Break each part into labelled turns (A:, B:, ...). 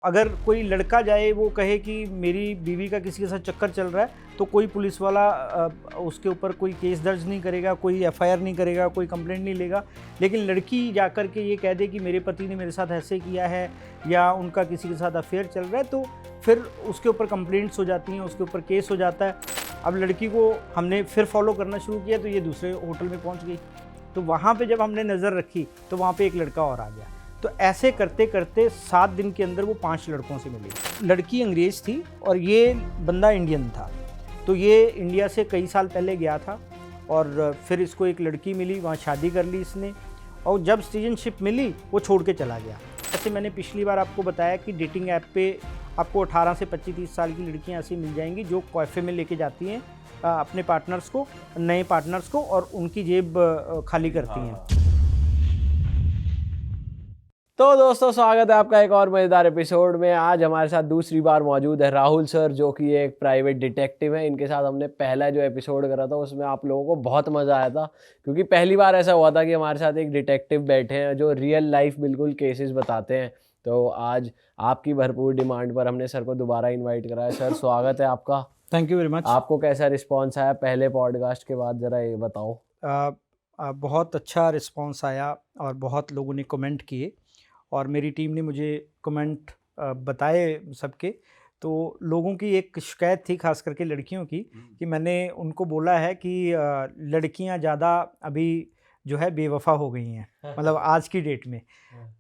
A: अगर कोई लड़का जाए वो कहे कि मेरी बीवी का किसी के साथ चक्कर चल रहा है तो कोई पुलिस वाला उसके ऊपर कोई केस दर्ज नहीं करेगा, कोई एफआईआर नहीं करेगा, कोई कंप्लेंट नहीं लेगा। लेकिन लड़की जाकर के ये कह दे कि मेरे पति ने मेरे साथ ऐसे किया है या उनका किसी के साथ अफेयर चल रहा है, तो फिर उसके ऊपर कंप्लेंट्स हो जाती हैं, उसके ऊपर केस हो जाता है। अब लड़की को हमने फिर फॉलो करना शुरू किया तो ये दूसरे होटल में पहुँच गई। तो वहाँ पर जब हमने नज़र रखी तो वहाँ पर एक लड़का और आ गया। तो ऐसे करते करते 7 दिन के अंदर वो 5 लड़कों से मिली। लड़की अंग्रेज़ थी और ये बंदा इंडियन था। तो ये इंडिया से कई साल पहले गया था और फिर इसको एक लड़की मिली, वहाँ शादी कर ली इसने, और जब सिटीजनशिप मिली वो छोड़ के चला गया। जैसे मैंने पिछली बार आपको बताया कि डेटिंग ऐप पे आपको 18 से 25-30 साल की लड़कियाँ ऐसी मिल जाएंगी जो कैफ़े में लेके जाती हैं अपने पार्टनर्स को, नए पार्टनर्स को, और उनकी जेब खाली करती हैं।
B: तो दोस्तों, स्वागत है आपका एक और मज़ेदार एपिसोड में। आज हमारे साथ दूसरी बार मौजूद है राहुल सर, जो कि एक प्राइवेट डिटेक्टिव है। इनके साथ हमने पहला जो एपिसोड करा था उसमें आप लोगों को बहुत मज़ा आया था, क्योंकि पहली बार ऐसा हुआ था कि हमारे साथ एक डिटेक्टिव बैठे हैं जो रियल लाइफ बिल्कुल केसेस बताते हैं। तो आज आपकी भरपूर डिमांड पर हमने सर को दोबारा इन्वाइट करा है। सर, स्वागत है आपका।
A: Thank you very much.
B: आपको कैसा रिस्पॉन्स आया पहले पॉडकास्ट के बाद, ज़रा ये बताओ।
A: बहुत अच्छा रिस्पॉन्स आया और बहुत लोगों ने कमेंट किए और मेरी टीम ने मुझे कमेंट बताए सबके। तो लोगों की एक शिकायत थी, खास करके लड़कियों की, कि मैंने उनको बोला है कि लड़कियां ज़्यादा अभी जो है बेवफा हो गई हैं, मतलब आज की डेट में।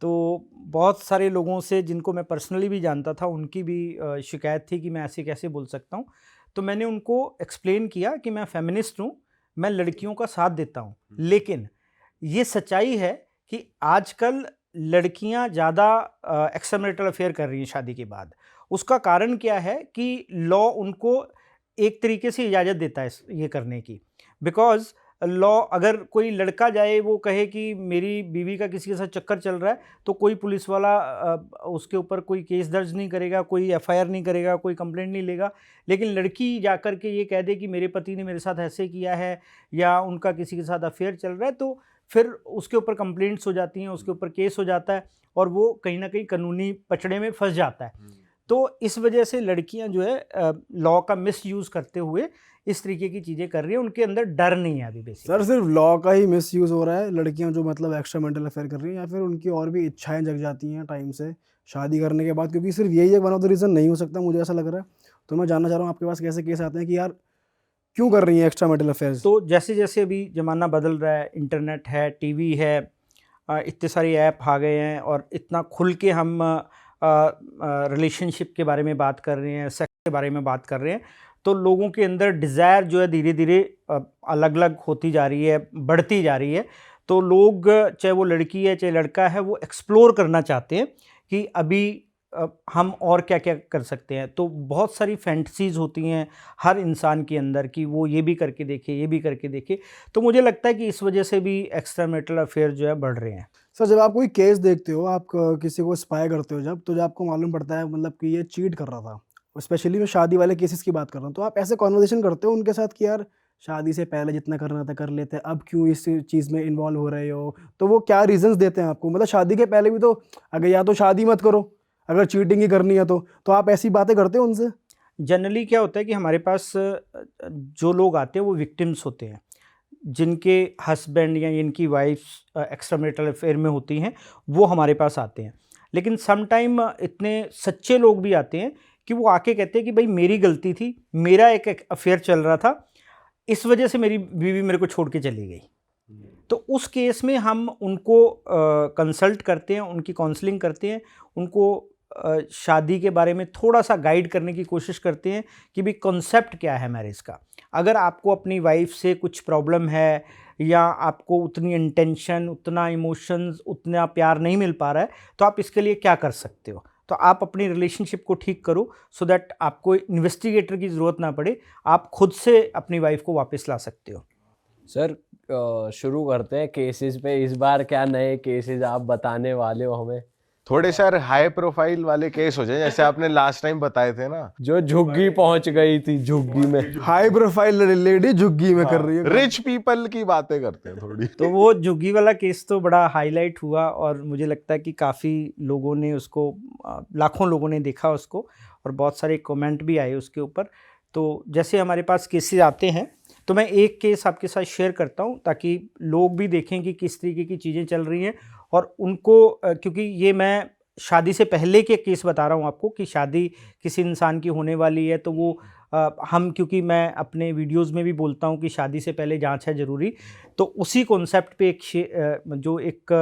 A: तो बहुत सारे लोगों से जिनको मैं पर्सनली भी जानता था उनकी भी शिकायत थी कि मैं ऐसे कैसे बोल सकता हूँ। तो मैंने उनको एक्सप्लेन किया कि मैं फेमिनिस्ट हूँ, मैं लड़कियों का साथ देता हूँ, लेकिन ये सच्चाई है कि आजकल लड़कियां ज़्यादा एक्स्ट्रामैरिटल अफेयर कर रही हैं शादी के बाद। उसका कारण क्या है कि लॉ उनको एक तरीके से इजाज़त देता है ये करने की। बिकॉज़ लॉ, अगर कोई लड़का जाए वो कहे कि मेरी बीवी का किसी के साथ चक्कर चल रहा है तो कोई पुलिस वाला उसके ऊपर कोई केस दर्ज नहीं करेगा, कोई एफआईआर नहीं करेगा, कोई कंप्लेंट नहीं लेगा। लेकिन लड़की जाकर के ये कह दे कि मेरे पति ने मेरे साथ ऐसे किया है या उनका किसी के साथ अफेयर चल रहा है, तो फिर उसके ऊपर कंप्लेंट्स हो जाती हैं, उसके ऊपर केस हो जाता है और वो कहीं ना कहीं कानूनी पचड़े में फंस जाता है। तो इस वजह से लड़कियां जो है लॉ का मिसयूज़ करते हुए इस तरीके की चीज़ें कर रही हैं। उनके अंदर डर नहीं है अभी बेसिकली।
C: सर, सिर्फ लॉ का ही मिसयूज़ हो रहा है? लड़कियां जो मतलब एक्स्ट्रा मेंटल अफेयर कर रही हैं, या फिर उनकी और भी इच्छाएं जग जाती हैं टाइम से शादी करने के बाद? क्योंकि सिर्फ यही एक वन ऑफ द रीज़न नहीं हो सकता, मुझे ऐसा लग रहा है। तो मैं जानना चाह रहा हूँ आपके पास कैसे केस आते हैं कि यार क्यों कर रही हैं एक्स्ट्रा मेंटल अफेयर्स?
A: तो जैसे जैसे अभी ज़माना बदल रहा है, इंटरनेट है, टीवी है, इतने सारे ऐप आ गए हैं और इतना खुल के हम रिलेशनशिप के बारे में बात कर रहे हैं, सेक्स के बारे में बात कर रहे हैं, तो लोगों के अंदर डिज़ायर जो है धीरे धीरे अलग अलग होती जा रही है, बढ़ती जा रही है। तो लोग, चाहे वो लड़की है चाहे लड़का है, वो एक्सप्लोर करना चाहते हैं कि अभी हम और क्या क्या कर सकते हैं। तो बहुत सारी फैंटसीज़ होती हैं हर इंसान के अंदर कि वो ये भी करके देखे, ये भी करके देखे। तो मुझे लगता है कि इस वजह से भी एक्स्ट्रा मैरिटल अफेयर जो है बढ़ रहे हैं।
C: सर, जब आप कोई केस देखते हो, आप किसी को स्पाई करते हो जब, तो जब आपको मालूम पड़ता है मतलब कि ये चीट कर रहा था, स्पेशली मैं शादी वाले केसेस की बात कर रहा हूँ, तो आप ऐसे कॉन्वर्सेशन करते हो उनके साथ कि यार शादी से पहले जितना करना था कर लेते, अब क्यों इस चीज़ में इन्वॉल्व हो रहे हो? तो वो क्या रीजंस देते हैं आपको? मतलब शादी के पहले भी तो, अगर या तो शादी मत करो अगर चीटिंग ही करनी है तो आप ऐसी बातें करते हो उनसे?
A: जनरली क्या होता है कि हमारे पास जो लोग आते हैं वो विक्टिम्स होते हैं, जिनके हस्बैंड या इनकी वाइफ्स एक्स्ट्रा मैरिटल अफेयर में होती हैं, वो हमारे पास आते हैं। लेकिन सम टाइम इतने सच्चे लोग भी आते हैं कि वो आके कहते हैं कि भाई मेरी गलती थी, मेरा एक अफेयर चल रहा था, इस वजह से मेरी बीवी मेरे को छोड़ के चली गई। तो उस केस में हम उनको कंसल्ट करते हैं, उनकी काउंसलिंग करते हैं, उनको शादी के बारे में थोड़ा सा गाइड करने की कोशिश करते हैं कि भाई कॉन्सेप्ट क्या है मैरिज का। अगर आपको अपनी वाइफ से कुछ प्रॉब्लम है या आपको उतनी इंटेंशन, उतना इमोशंस, उतना प्यार नहीं मिल पा रहा है, तो आप इसके लिए क्या कर सकते हो? तो आप अपनी रिलेशनशिप को ठीक करो सो दैट आपको इन्वेस्टिगेटर की ज़रूरत ना पड़े, आप खुद से अपनी वाइफ को वापस ला सकते हो।
B: सर, शुरू करते हैं केसेस पे। इस बार क्या नए केसेस आप बताने वाले हो हमें?
D: थोड़े सर हाई प्रोफाइल वाले केस हो जाए, जैसे आपने लास्ट टाइम बताए थे ना,
B: जो झुग्गी पहुंच गई थी, झुग्गी में
C: हाई प्रोफाइल लेडी झुग्गी में कर रही है।
D: रिच पीपल की बातें करते हैं थोड़ी।
A: तो वो झुग्गी वाला केस तो बड़ा हाईलाइट हुआ और मुझे लगता है कि काफ़ी लोगों ने उसको, लाखों लोगों ने देखा उसको और बहुत सारे कमेंट भी आए उसके ऊपर। तो जैसे हमारे पास केसेस आते हैं तो मैं एक केस आपके साथ शेयर करता हूं ताकि लोग भी देखें कि किस तरीके की चीज़ें चल रही हैं और उनको, क्योंकि ये मैं शादी से पहले के केस बता रहा हूं आपको कि शादी किसी इंसान की होने वाली है तो वो क्योंकि मैं अपने वीडियोस में भी बोलता हूं कि शादी से पहले जांच है ज़रूरी, तो उसी कॉन्सेप्ट पे जो एक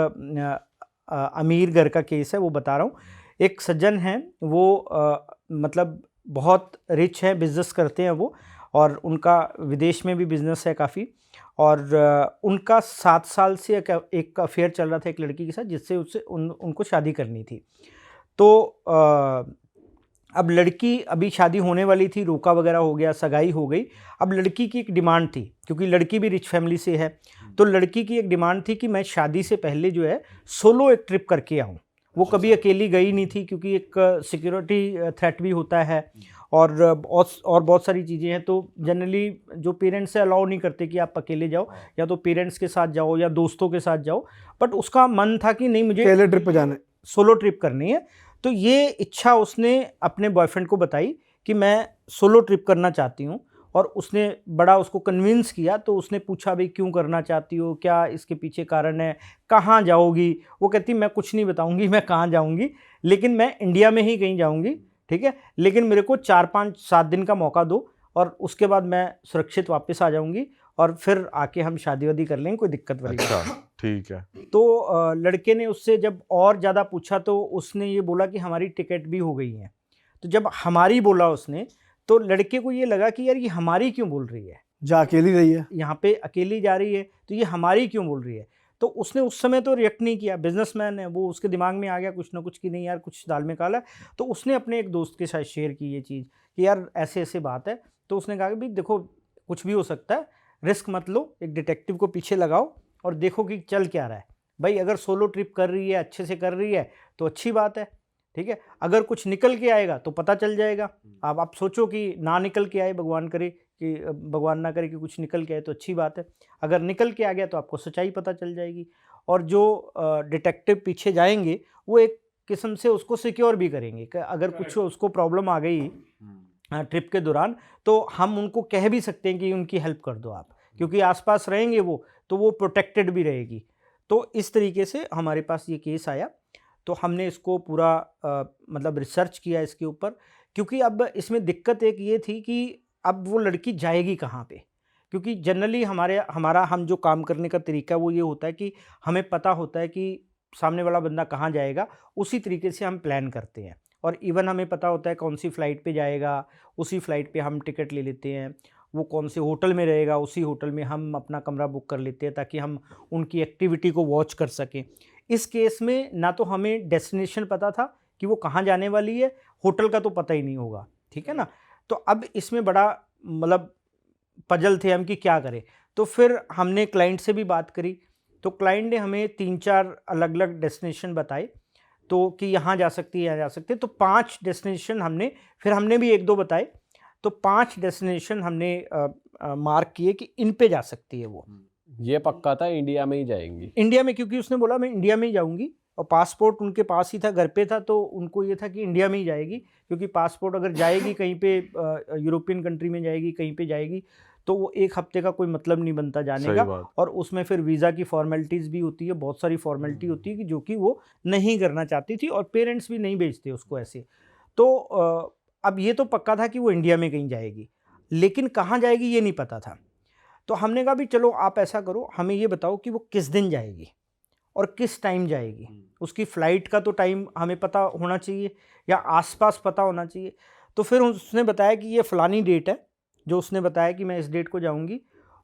A: अमीर घर का केस है वो बता रहा हूँ। एक सज्जन हैं, वो मतलब बहुत रिच हैं, बिजनेस करते हैं वो, और उनका विदेश में भी बिजनेस है काफ़ी, और उनका 7 साल से एक अफेयर चल रहा था एक लड़की के साथ जिससे उससे उनको शादी करनी थी। तो अब लड़की, अभी शादी होने वाली थी, रोका वगैरह हो गया, सगाई हो गई। अब लड़की की एक डिमांड थी, क्योंकि लड़की भी रिच फैमिली से है, तो लड़की की एक डिमांड थी कि मैं शादी से पहले जो है सोलो एक ट्रिप करके आऊँ। वो कभी अकेली गई नहीं थी क्योंकि एक सिक्योरिटी थ्रेट भी होता है और बहुत सारी चीज़ें हैं। तो जनरली जो पेरेंट्स से अलाउ नहीं करते कि आप अकेले जाओ, या तो पेरेंट्स के साथ जाओ या दोस्तों के साथ जाओ, बट उसका मन था कि नहीं, मुझे
C: अकेले ट्रिप पे जाना है,
A: सोलो ट्रिप करनी है। तो ये इच्छा उसने अपने बॉयफ्रेंड को बताई कि मैं सोलो ट्रिप करना चाहती हूँ, और उसने बड़ा उसको कन्विंस किया। तो उसने पूछा, भाई क्यों करना चाहती हो, क्या इसके पीछे कारण है, कहाँ जाओगी? वो कहती मैं कुछ नहीं बताऊँगी मैं कहाँ जाऊँगी, लेकिन मैं इंडिया में ही कहीं जाऊँगी, ठीक है, लेकिन मेरे को 4-5-7 दिन का मौका दो और उसके बाद मैं सुरक्षित वापस आ जाऊँगी और फिर आके हम शादी वादी कर लेंगे, कोई दिक्कत वाली बात
D: अच्छा, ठीक है।
A: तो लड़के ने उससे जब और ज़्यादा पूछा तो उसने ये बोला कि हमारी टिकट भी हो गई है। तो जब हमारी बोला उसने, तो लड़के को ये लगा कि यार ये हमारी क्यों बोल रही है,
C: जा अकेली रही है,
A: यहाँ पे अकेली जा रही है, तो ये हमारी क्यों बोल रही है। तो उसने उस समय तो रिएक्ट नहीं किया, बिजनेसमैन है वो, उसके दिमाग में आ गया कुछ ना कुछ कि नहीं यार कुछ दाल में काला है। तो उसने अपने एक दोस्त के साथ शेयर की ये चीज़ कि यार ऐसे ऐसे बात है। तो उसने कहा कि भाई देखो कुछ भी हो सकता है, रिस्क मत लो, एक डिटेक्टिव को पीछे लगाओ और देखो कि चल क्या रहा है। भाई अगर सोलो ट्रिप कर रही है, अच्छे से कर रही है तो अच्छी बात है, ठीक है। अगर कुछ निकल के आएगा तो पता चल जाएगा। अब आप सोचो कि ना निकल के आए, भगवान करे कि भगवान ना करे कि कुछ निकल के आए तो अच्छी बात है। अगर निकल के आ गया तो आपको सच्चाई पता चल जाएगी, और जो डिटेक्टिव पीछे जाएंगे वो एक किस्म से उसको सिक्योर भी करेंगे कि अगर कुछ उसको प्रॉब्लम आ गई ट्रिप के दौरान, तो हम उनको कह भी सकते हैं कि उनकी हेल्प कर दो आप, क्योंकि आसपास रहेंगे वो, तो वो प्रोटेक्टेड भी रहेगी। तो इस तरीके से हमारे पास ये केस आया। तो हमने इसको पूरा मतलब रिसर्च किया इसके ऊपर, क्योंकि अब इसमें दिक्कत एक ये थी कि अब वो लड़की जाएगी कहाँ पे, क्योंकि जनरली हम जो काम करने का तरीका वो ये होता है कि हमें पता होता है कि सामने वाला बंदा कहाँ जाएगा, उसी तरीके से हम प्लान करते हैं, और इवन हमें पता होता है कौन सी फ़्लाइट पे जाएगा, उसी फ़्लाइट पे हम टिकट ले लेते हैं, वो कौन से होटल में रहेगा उसी होटल में हम अपना कमरा बुक कर लेते हैं ताकि हम उनकी एक्टिविटी को वॉच कर सकें। इस केस में ना तो हमें डेस्टिनेशन पता था कि वो कहाँ जाने वाली है, होटल का तो पता ही नहीं होगा, ठीक है ना। तो अब इसमें बड़ा मतलब पजल थे हम कि क्या करें। तो फिर हमने क्लाइंट से भी बात करी, तो क्लाइंट ने हमें 3-4 अलग-अलग डेस्टिनेशन बताए, तो कि यहाँ जा सकती है, यहाँ जा सकते हैं। तो 5 डेस्टिनेशन हमने भी 1-2 बताए, तो 5 डेस्टिनेशन हमने मार्क किए कि इन पे जा सकती है वो।
B: ये पक्का था इंडिया में ही जाएंगी।
A: इंडिया में, क्योंकि उसने बोला मैं इंडिया में ही जाऊँगी, और पासपोर्ट उनके पास ही था, घर पे था, तो उनको ये था कि इंडिया में ही जाएगी, क्योंकि पासपोर्ट अगर जाएगी कहीं पे यूरोपियन कंट्री में जाएगी, कहीं पे जाएगी, तो वो 1 हफ्ते का कोई मतलब नहीं बनता जाने
D: सही
A: का,
D: बात।
A: और उसमें फिर वीज़ा की फॉर्मेलिटीज़ भी होती है, बहुत सारी फॉर्मेलिटी होती है कि जो कि वो नहीं करना चाहती थी, और पेरेंट्स भी नहीं भेजते उसको ऐसे। तो अब ये तो पक्का था कि वो इंडिया में कहीं जाएगी, लेकिन कहाँ जाएगी ये नहीं पता था। तो हमने कहा भी चलो आप ऐसा करो, हमें ये बताओ कि वो किस दिन जाएगी और किस टाइम जाएगी। उसकी फ़्लाइट का तो टाइम हमें पता होना चाहिए या आसपास पता होना चाहिए। तो फिर उसने बताया कि ये फ़लानी डेट है, जो उसने बताया कि मैं इस डेट को जाऊंगी,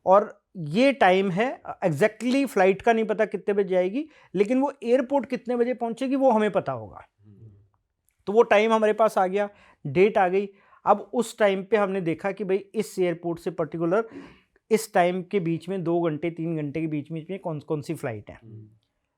A: और ये टाइम है। एग्जैक्टली फ़्लाइट का नहीं पता कितने बजे जाएगी, लेकिन वो एयरपोर्ट कितने बजे पहुंचेगी वो हमें पता होगा। तो वो टाइम हमारे पास आ गया, डेट आ गई। अब उस टाइम पे हमने देखा कि भाई इस एयरपोर्ट से पर्टिकुलर इस टाइम के बीच में 2 घंटे 3 घंटे के बीच में कौन कौन सी फ़्लाइट है।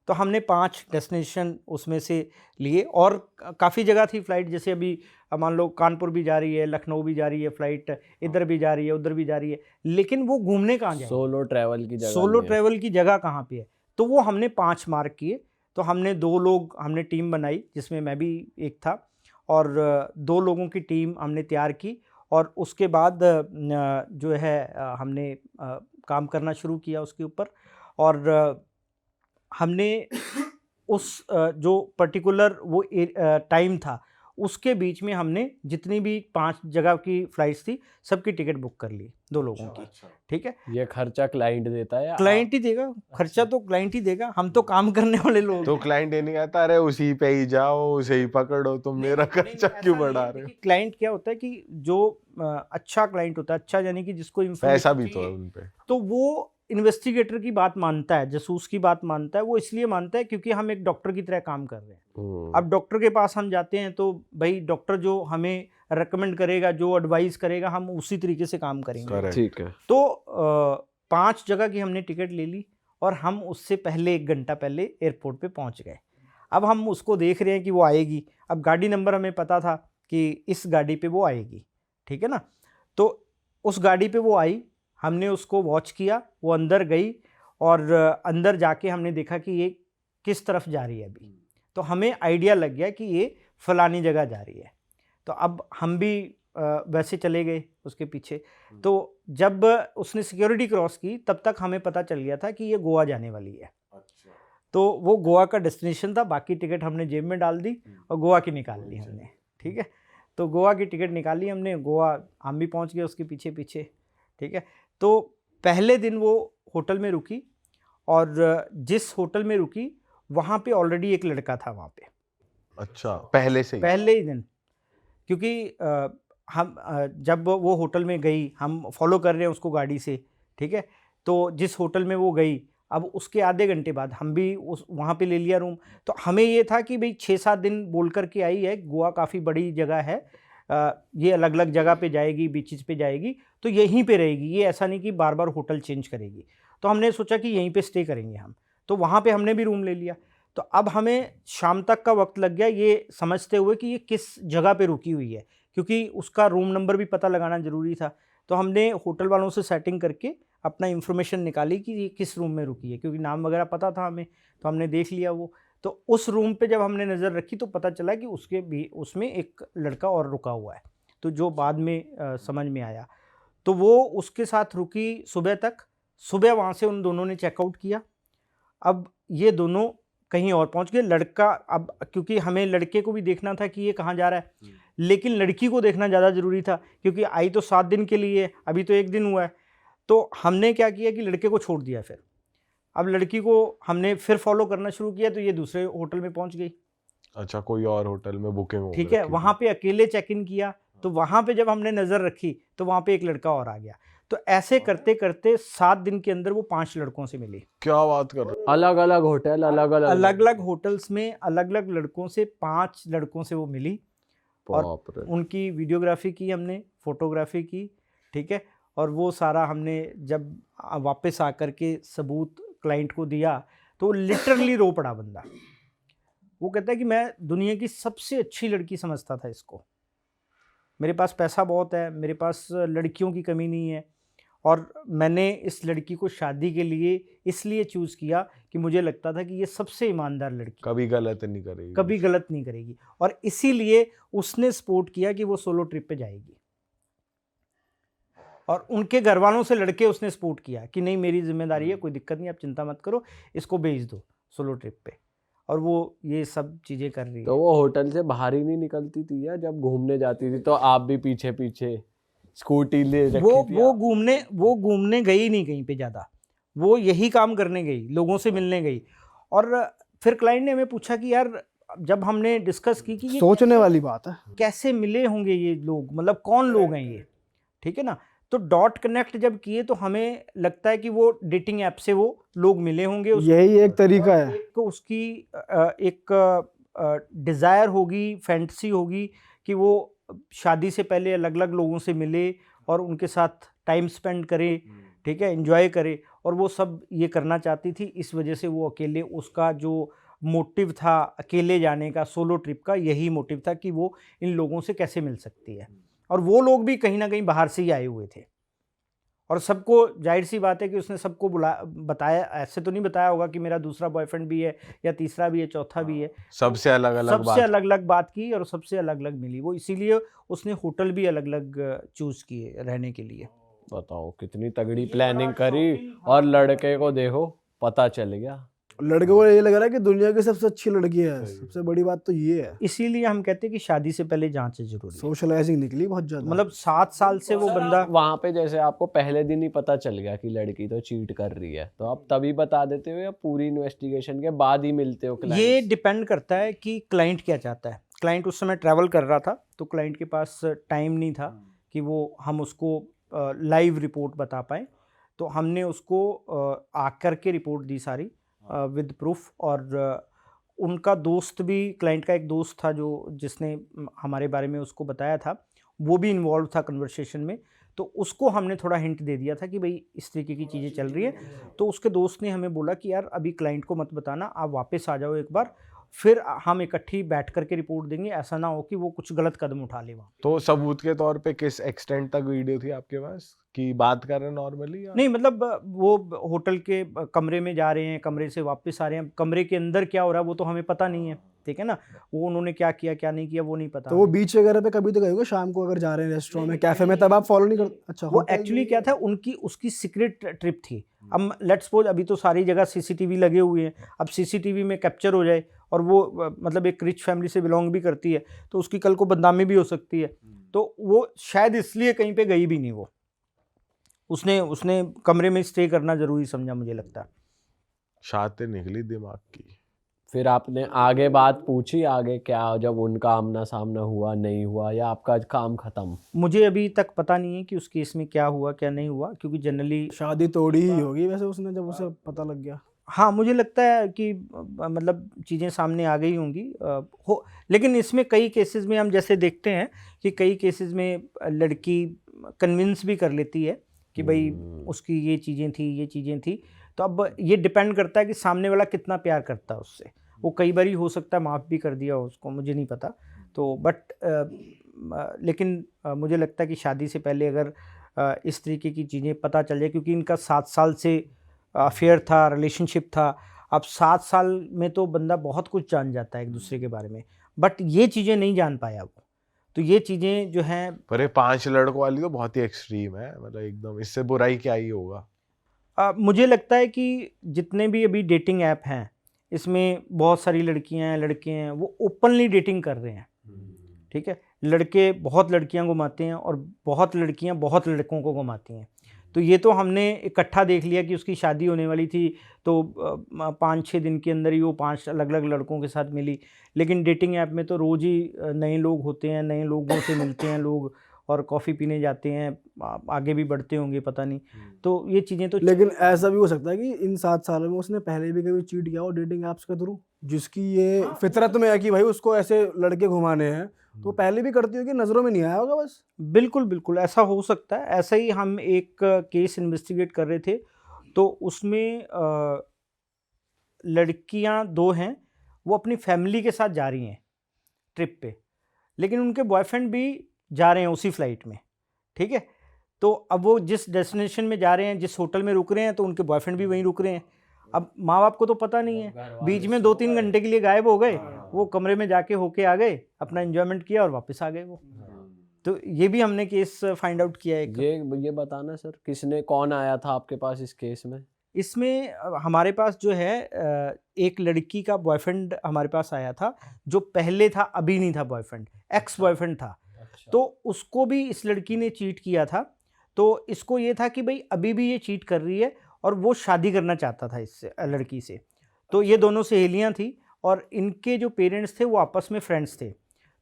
A: तो हमने 5 डेस्टिनेशन उसमें से लिए और काफ़ी जगह थी फ़्लाइट, जैसे अभी मान लो कानपुर भी जा रही है, लखनऊ भी जा रही है फ़्लाइट, इधर भी जा रही है, उधर भी जा रही है, लेकिन वो घूमने कहाँ जाएगी,
B: सोलो ट्रैवल की जगह
A: सोलो
B: नहीं है।
A: ट्रैवल की जगह कहाँ पे है। तो वो हमने 5 मार्क किए। तो हमने 2 लोग हमने टीम बनाई, जिसमें मैं भी एक था, और 2 लोगों की टीम हमने तैयार की, और उसके बाद जो है हमने काम करना शुरू किया उसके ऊपर। और हमने उस जो पर्टिकुलर वो टाइम था, उसके बीच में हमने जितनी भी 5 जगह की फ़्लाइट्स थी, सबकी टिकट बुक कर ली 2 लोगों की, ठीक है।
B: ये खर्चा क्लाइंट देता है या
A: क्लाइंट ही देगा, खर्चा तो क्लाइंट ही देगा, हम तो काम करने वाले लोग
D: तो
A: हैं।
D: क्लाइंट ये नहीं कहता अरे उसी पे ही जाओ, उसे ही पकड़ो, तुम मेरा खर्चा क्यों बढ़ा रहे हो?
A: क्लाइंट क्या होता है कि जो अच्छा क्लाइंट होता है, अच्छा यानी कि जिसको
D: पैसा
A: इंफॉर्मेशन
D: भी तो है
A: चाहिए,
D: उन पे।
A: तो वो इन्वेस्टिगेटर की बात मानता है, जासूस की बात मानता है। वो इसलिए मानता है क्योंकि हम एक डॉक्टर की तरह काम कर रहे हैं। अब डॉक्टर के पास हम जाते हैं तो भाई डॉक्टर जो हमें रेकमेंड करेगा, जो एडवाइस करेगा, हम उसी तरीके से काम करेंगे।
D: करेक्ट।
B: ठीक है।
A: तो 5 जगह की हमने टिकट ले ली, और हम उससे पहले 1 घंटा पहले एयरपोर्ट पे पहुंच गए। अब हम उसको देख रहे हैं कि वो आएगी। अब गाड़ी नंबर हमें पता था कि इस गाड़ी पे वो आएगी, ठीक है ना। तो उस गाड़ी पे वो आई, हमने उसको वॉच किया, वो अंदर गई, और अंदर जाके हमने देखा कि ये किस तरफ जा रही है अभी। तो हमें आइडिया लग गया कि ये फलानी जगह जा रही है। तो अब हम भी वैसे चले गए उसके पीछे। तो जब उसने सिक्योरिटी क्रॉस की, तब तक हमें पता चल गया था कि ये गोवा जाने वाली है। तो वो गोवा का डेस्टिनेशन था। बाकी टिकट हमने जेब में डाल दी और गोवा की निकाल ली हमने, ठीक है। तो गोवा की टिकट निकाली हमने, गोवा हम भी पहुंच गए उसके पीछे पीछे, ठीक है। तो पहले दिन वो होटल में रुकी, और जिस होटल में रुकी वहाँ पे ऑलरेडी एक लड़का था वहाँ पे,
D: अच्छा, पहले से ही?
A: पहले ही दिन। क्योंकि हम जब वो होटल में गई, हम फॉलो कर रहे हैं उसको गाड़ी से, ठीक है। तो जिस होटल में वो गई, अब उसके आधे घंटे बाद हम भी उस वहाँ पे ले लिया रूम। तो हमें ये था कि भाई 6-7 दिन बोल कर के आई है, गोवा काफ़ी बड़ी जगह है, ये अलग अलग जगह पे जाएगी, बीचेस पे जाएगी, तो यहीं पे रहेगी, ये ऐसा नहीं कि बार बार होटल चेंज करेगी। तो हमने सोचा कि यहीं पे स्टे करेंगे हम, तो वहाँ पे हमने भी रूम ले लिया। तो अब हमें शाम तक का वक्त लग गया ये समझते हुए कि ये किस जगह पे रुकी हुई है, क्योंकि उसका रूम नंबर भी पता लगाना ज़रूरी था। तो हमने होटल वालों से सेटिंग करके अपना इन्फॉर्मेशन निकाली कि ये किस रूम में रुकी है, क्योंकि नाम वगैरह पता था हमें, तो हमने देख लिया वो। तो उस रूम पे जब हमने नज़र रखी तो पता चला कि उसके भी उसमें एक लड़का और रुका हुआ है, तो जो बाद में समझ में आया। तो वो उसके साथ रुकी सुबह तक। सुबह वहाँ से उन दोनों ने चेकआउट किया। अब ये दोनों कहीं और पहुँच गए। लड़का, अब क्योंकि हमें लड़के को भी देखना था कि ये कहाँ जा रहा है, लेकिन लड़की को देखना ज़्यादा ज़रूरी था, क्योंकि आई तो 7 दिन के लिए, अभी तो 1 दिन हुआ है। तो हमने क्या किया कि लड़के को छोड़ दिया फिर। अब लड़की को हमने फिर फॉलो करना शुरू किया, तो ये दूसरे होटल में पहुंच गई,
D: अच्छा, कोई और होटल में बुकिंग हो
A: ठीक है।
D: रखी
A: वहाँ
D: थी।
A: पे अकेले चेक इन किया, तो वहाँ पे जब हमने नज़र रखी तो वहाँ पे एक लड़का और आ गया। तो ऐसे करते करते 7 दिन के अंदर वो 5 लड़कों से मिली।
D: क्या बात कर रहे हो?
B: अलग अलग होटल, अलग अलग
A: अलग अलग होटल्स में अलग अलग लड़कों से 5 लड़कों से वो मिली, और
B: बाप रे।
A: उनकी वीडियोग्राफी की हमने, फोटोग्राफी की, ठीक है। और वो सारा हमने जब वापस आकर के सबूत क्लाइंट को दिया, तो लिटरली रो पड़ा बंदा। वो कहता है कि मैं दुनिया की सबसे अच्छी लड़की समझता था इसको, मेरे पास पैसा बहुत है, मेरे पास लड़कियों की कमी नहीं है, और मैंने इस लड़की को शादी के लिए इसलिए चूज़ किया कि मुझे लगता था कि ये सबसे ईमानदार लड़की,
D: कभी गलत नहीं करेगी,
A: कभी गलत नहीं करेगी, और इसीलिए उसने सपोर्ट किया कि वो सोलो ट्रिप पे जाएगी। और उनके घर वालों से लड़के उसने सपोर्ट किया कि नहीं, मेरी जिम्मेदारी है, कोई दिक्कत नहीं, आप चिंता मत करो, इसको भेज दो सोलो ट्रिप पे। और वो ये सब चीज़ें कर रही है।
B: तो वो होटल से बाहर ही नहीं निकलती थी, या जब घूमने जाती थी तो आप भी पीछे पीछे स्कूटी ले रखी थी?
A: वो घूमने गई नहीं कहीं पे ज़्यादा, वो यही काम करने गई, लोगों से मिलने गई। और फिर क्लाइंट ने हमें पूछा कि यार, जब हमने डिस्कस की कि ये
C: सोचने वाली बात है।
A: कैसे मिले होंगे ये लोग, मतलब कौन लोग हैं ये, ठीक है ना। तो डॉट कनेक्ट जब किए तो हमें लगता है कि वो डेटिंग ऐप से वो लोग मिले होंगे।
C: यही एक तरीका है।
A: एक उसकी एक डिज़ायर होगी, फैंटेसी होगी कि वो शादी से पहले अलग अलग लोगों से मिले और उनके साथ टाइम स्पेंड करे, ठीक है, एंजॉय करे, और वो सब ये करना चाहती थी। इस वजह से वो अकेले, उसका जो मोटिव था अकेले जाने का, सोलो ट्रिप का, यही मोटिव था कि वो इन लोगों से कैसे मिल सकती है। और वो लोग भी कहीं ना कहीं बाहर से ही आए हुए थे और सबको जाहिर सी बात है कि उसने सबको बताया, ऐसे तो नहीं बताया होगा कि मेरा दूसरा बॉयफ्रेंड भी है या तीसरा भी है, चौथा भी है।
D: सबसे अलग अलग
A: सबसे अलग अलग बात की और सबसे अलग अलग मिली वो, इसीलिए उसने होटल भी अलग अलग चूज किए रहने के लिए।
B: बताओ कितनी तगड़ी प्लानिंग करी और लड़के को देखो पता चल गया।
C: लड़के को ये लग रहा है कि दुनिया की सबसे अच्छी लड़की है। सबसे बड़ी बात तो ये है,
A: इसीलिए हम कहते हैं कि शादी से पहले जांच जरूरी है।
C: सोशलाइजिंग निकली बहुत ज्यादा।
A: मतलब 7 साल से वो बंदा
B: वहां पे जैसे आपको पहले दिन ही पता चल गया कि लड़की तो चीट कर रही है, तो आप तभी बता देते हो या पूरी इन्वेस्टिगेशन के बाद ही मिलते हो
A: ये
B: क्लाइंट?
A: डिपेंड करता है कि क्लाइंट क्या चाहता है। क्लाइंट उस समय ट्रैवल कर रहा था तो क्लाइंट के पास टाइम नहीं था कि वो हम उसको लाइव रिपोर्ट बता पाए, तो हमने उसको आकर के रिपोर्ट दी सारी विद प्रूफ। और उनका दोस्त भी, क्लाइंट का एक दोस्त था जो जिसने हमारे बारे में उसको बताया था, वो भी इन्वॉल्व था कन्वर्सेशन में, तो उसको हमने थोड़ा हिंट दे दिया था कि भाई इस तरीके की चीज़ें चल रही हैं। तो उसके दोस्त ने हमें बोला कि यार अभी क्लाइंट को मत बताना, आप वापस आ जाओ एक बार, फिर हम इकट्ठी बैठ करके रिपोर्ट देंगे, ऐसा ना हो कि वो कुछ गलत कदम उठा ले वहाँ।
D: तो सबूत के तौर पे किस एक्सटेंट तक वीडियो थी आपके पास कि बात कर रहे हैं नॉर्मली या?
A: नहीं मतलब वो होटल के कमरे में जा रहे हैं, कमरे से वापस आ रहे हैं, कमरे के अंदर क्या हो रहा है वो तो हमें पता नहीं है, ठीक है ना। वो उन्होंने क्या किया क्या नहीं किया वो नहीं पता।
C: तो वो बीच वगैरह पे कभी तो गए होगे शाम को, अगर जा रहे हैं रेस्टोरेंट में, कैफे में, तब आप फॉलो नहीं करते? अच्छा,
A: वो
C: होटल
A: एक्चुअली
C: में-
A: क्या था, उनकी उसकी सीक्रेट ट्रिप थी। अब लेट्स सपोज अभी तो सारी जगह सीसीटीवी लगे हुए हैं, अब सीसीटीवी में कैप्चर हो जाए और वो मतलब एक रिच फैमिली से बिलोंग भी करती है तो उसकी कल को बदनामी भी हो सकती है। तो वो शायद इसलिए कहीं पे गई भी नहीं, वो उसने उसने कमरे में स्टे करना जरूरी समझा, मुझे लगता है।
D: शातें निकली दिमाग की।
B: फिर आपने आगे बात पूछी, आगे क्या, जब उनका आमना सामना हुआ नहीं हुआ या आपका काम खत्म?
A: मुझे अभी तक पता नहीं है कि उस केस में क्या हुआ क्या नहीं हुआ, क्योंकि जनरली
C: शादी तोड़ी ही होगी वैसे उसने, जब उसे पता लग गया।
A: हाँ मुझे लगता है कि मतलब चीज़ें सामने आ गई होंगी हो। लेकिन इसमें कई केसेस में हम जैसे देखते हैं कि कई केसेस में लड़की कन्विंस भी कर लेती है कि भाई उसकी ये चीज़ें थी। तो अब ये डिपेंड करता है कि सामने वाला कितना प्यार करता है उससे। वो कई बार हो सकता है माफ़ भी कर दिया हो उसको, मुझे नहीं पता। तो बट लेकिन मुझे लगता है कि शादी से पहले अगर इस तरीके की चीज़ें पता चल जाए, क्योंकि इनका 7 साल से अफेयर था, रिलेशनशिप था। अब 7 साल में तो बंदा बहुत कुछ जान जाता है एक दूसरे के बारे में, बट ये चीज़ें नहीं जान पाया वो। तो ये चीज़ें जो हैं,
D: पर ये 5 लड़कों वाली तो बहुत ही एक्सट्रीम है, मतलब एकदम, इससे बुराई क्या ही होगा।
A: मुझे लगता है कि जितने भी अभी डेटिंग ऐप हैं इसमें बहुत सारी लड़कियां हैं, लड़के हैं, वो ओपनली डेटिंग कर रहे हैं, ठीक है। लड़के बहुत लड़कियां घुमाते हैं और बहुत लड़कियां बहुत लड़कों को घुमाती हैं। तो ये तो हमने इकट्ठा देख लिया कि उसकी शादी होने वाली थी तो 5-6 दिन के अंदर ही वो 5 अलग अलग लड़कों के साथ मिली। लेकिन डेटिंग ऐप में तो रोज़ ही नए लोग होते हैं, नए लोगों से मिलते हैं लोग और कॉफ़ी पीने जाते हैं, आगे भी बढ़ते होंगे पता नहीं। तो ये चीज़ें तो
C: लेकिन ऐसा भी हो सकता है कि इन 7 सालों में उसने पहले भी कभी चीट किया हो डेटिंग ऐप्स के थ्रू, जिसकी ये फितरत में है कि भाई उसको ऐसे लड़के घुमाने हैं, तो पहले भी करती होगी, नजरों में नहीं आया होगा बस।
A: बिल्कुल बिल्कुल ऐसा हो सकता है। ऐसा ही हम एक केस इन्वेस्टिगेट कर रहे थे तो उसमें लड़कियां 2 हैं, वो अपनी फैमिली के साथ जा रही हैं ट्रिप पे, लेकिन उनके बॉयफ्रेंड भी जा रहे हैं उसी फ्लाइट में, ठीक है। तो अब वो जिस डेस्टिनेशन में जा रहे हैं, जिस होटल में रुक रहे हैं, तो उनके बॉयफ्रेंड भी वहीं रुक रहे हैं। अब माँ बाप को तो पता नहीं है, बीच में 2-3 घंटे के लिए गायब हो गए, वो कमरे में जाके होके आ गए, अपना एंजॉयमेंट किया और वापस आ गए वो। तो ये भी हमने केस फाइंड आउट किया है।
B: ये बताना सर, किसने, कौन आया था आपके पास इस केस में?
A: इसमें हमारे पास जो है एक लड़की का बॉयफ्रेंड हमारे पास आया था, जो पहले था, अभी नहीं था बॉयफ्रेंड, एक्स बॉयफ्रेंड था। तो उसको भी इस लड़की ने चीट किया था। तो इसको ये था कि भाई अभी भी ये चीट कर रही है और वो शादी करना चाहता था इस लड़की से। तो ये दोनों सहेलियां थी और इनके जो पेरेंट्स थे वो आपस में फ्रेंड्स थे।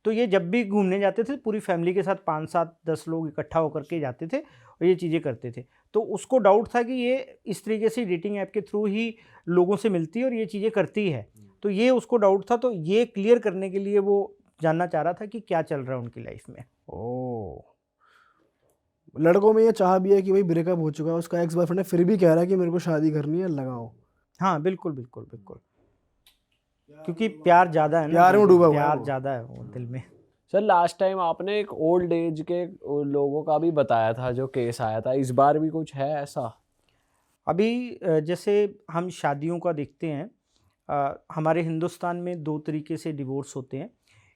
A: तो ये जब भी घूमने जाते थे पूरी फैमिली के साथ 5-7-10 लोग इकट्ठा होकर के जाते थे और ये चीज़ें करते थे। तो उसको डाउट था कि ये इस तरीके से डेटिंग ऐप के थ्रू ही लोगों से मिलती है और ये चीज़ें करती है। तो ये उसको डाउट था, तो ये क्लियर करने के लिए वो जानना चाह रहा था कि क्या चल रहा है उनकी लाइफ में।
B: ओह,
C: लड़कों में ये चाह भी है कि भाई ब्रेकअप हो चुका है, उसका एक्स बॉयफ्रेंड है, फिर भी कह रहा है कि मेरे को शादी करनी है, लगाओ।
A: हाँ बिल्कुल बिल्कुल बिल्कुल, क्योंकि प्यार ज़्यादा है ना,
C: प्यार में
A: दिल
C: डूबा हुआ है
A: प्यार
C: वो।
A: ज़्यादा है वो दिल में।
B: सर लास्ट टाइम आपने एक ओल्ड एज के लोगों का भी बताया था जो केस आया था, इस बार भी कुछ है ऐसा?
A: अभी जैसे हम शादियों का देखते हैं, हमारे हिंदुस्तान में दो तरीके से डिवोर्स होते हैं।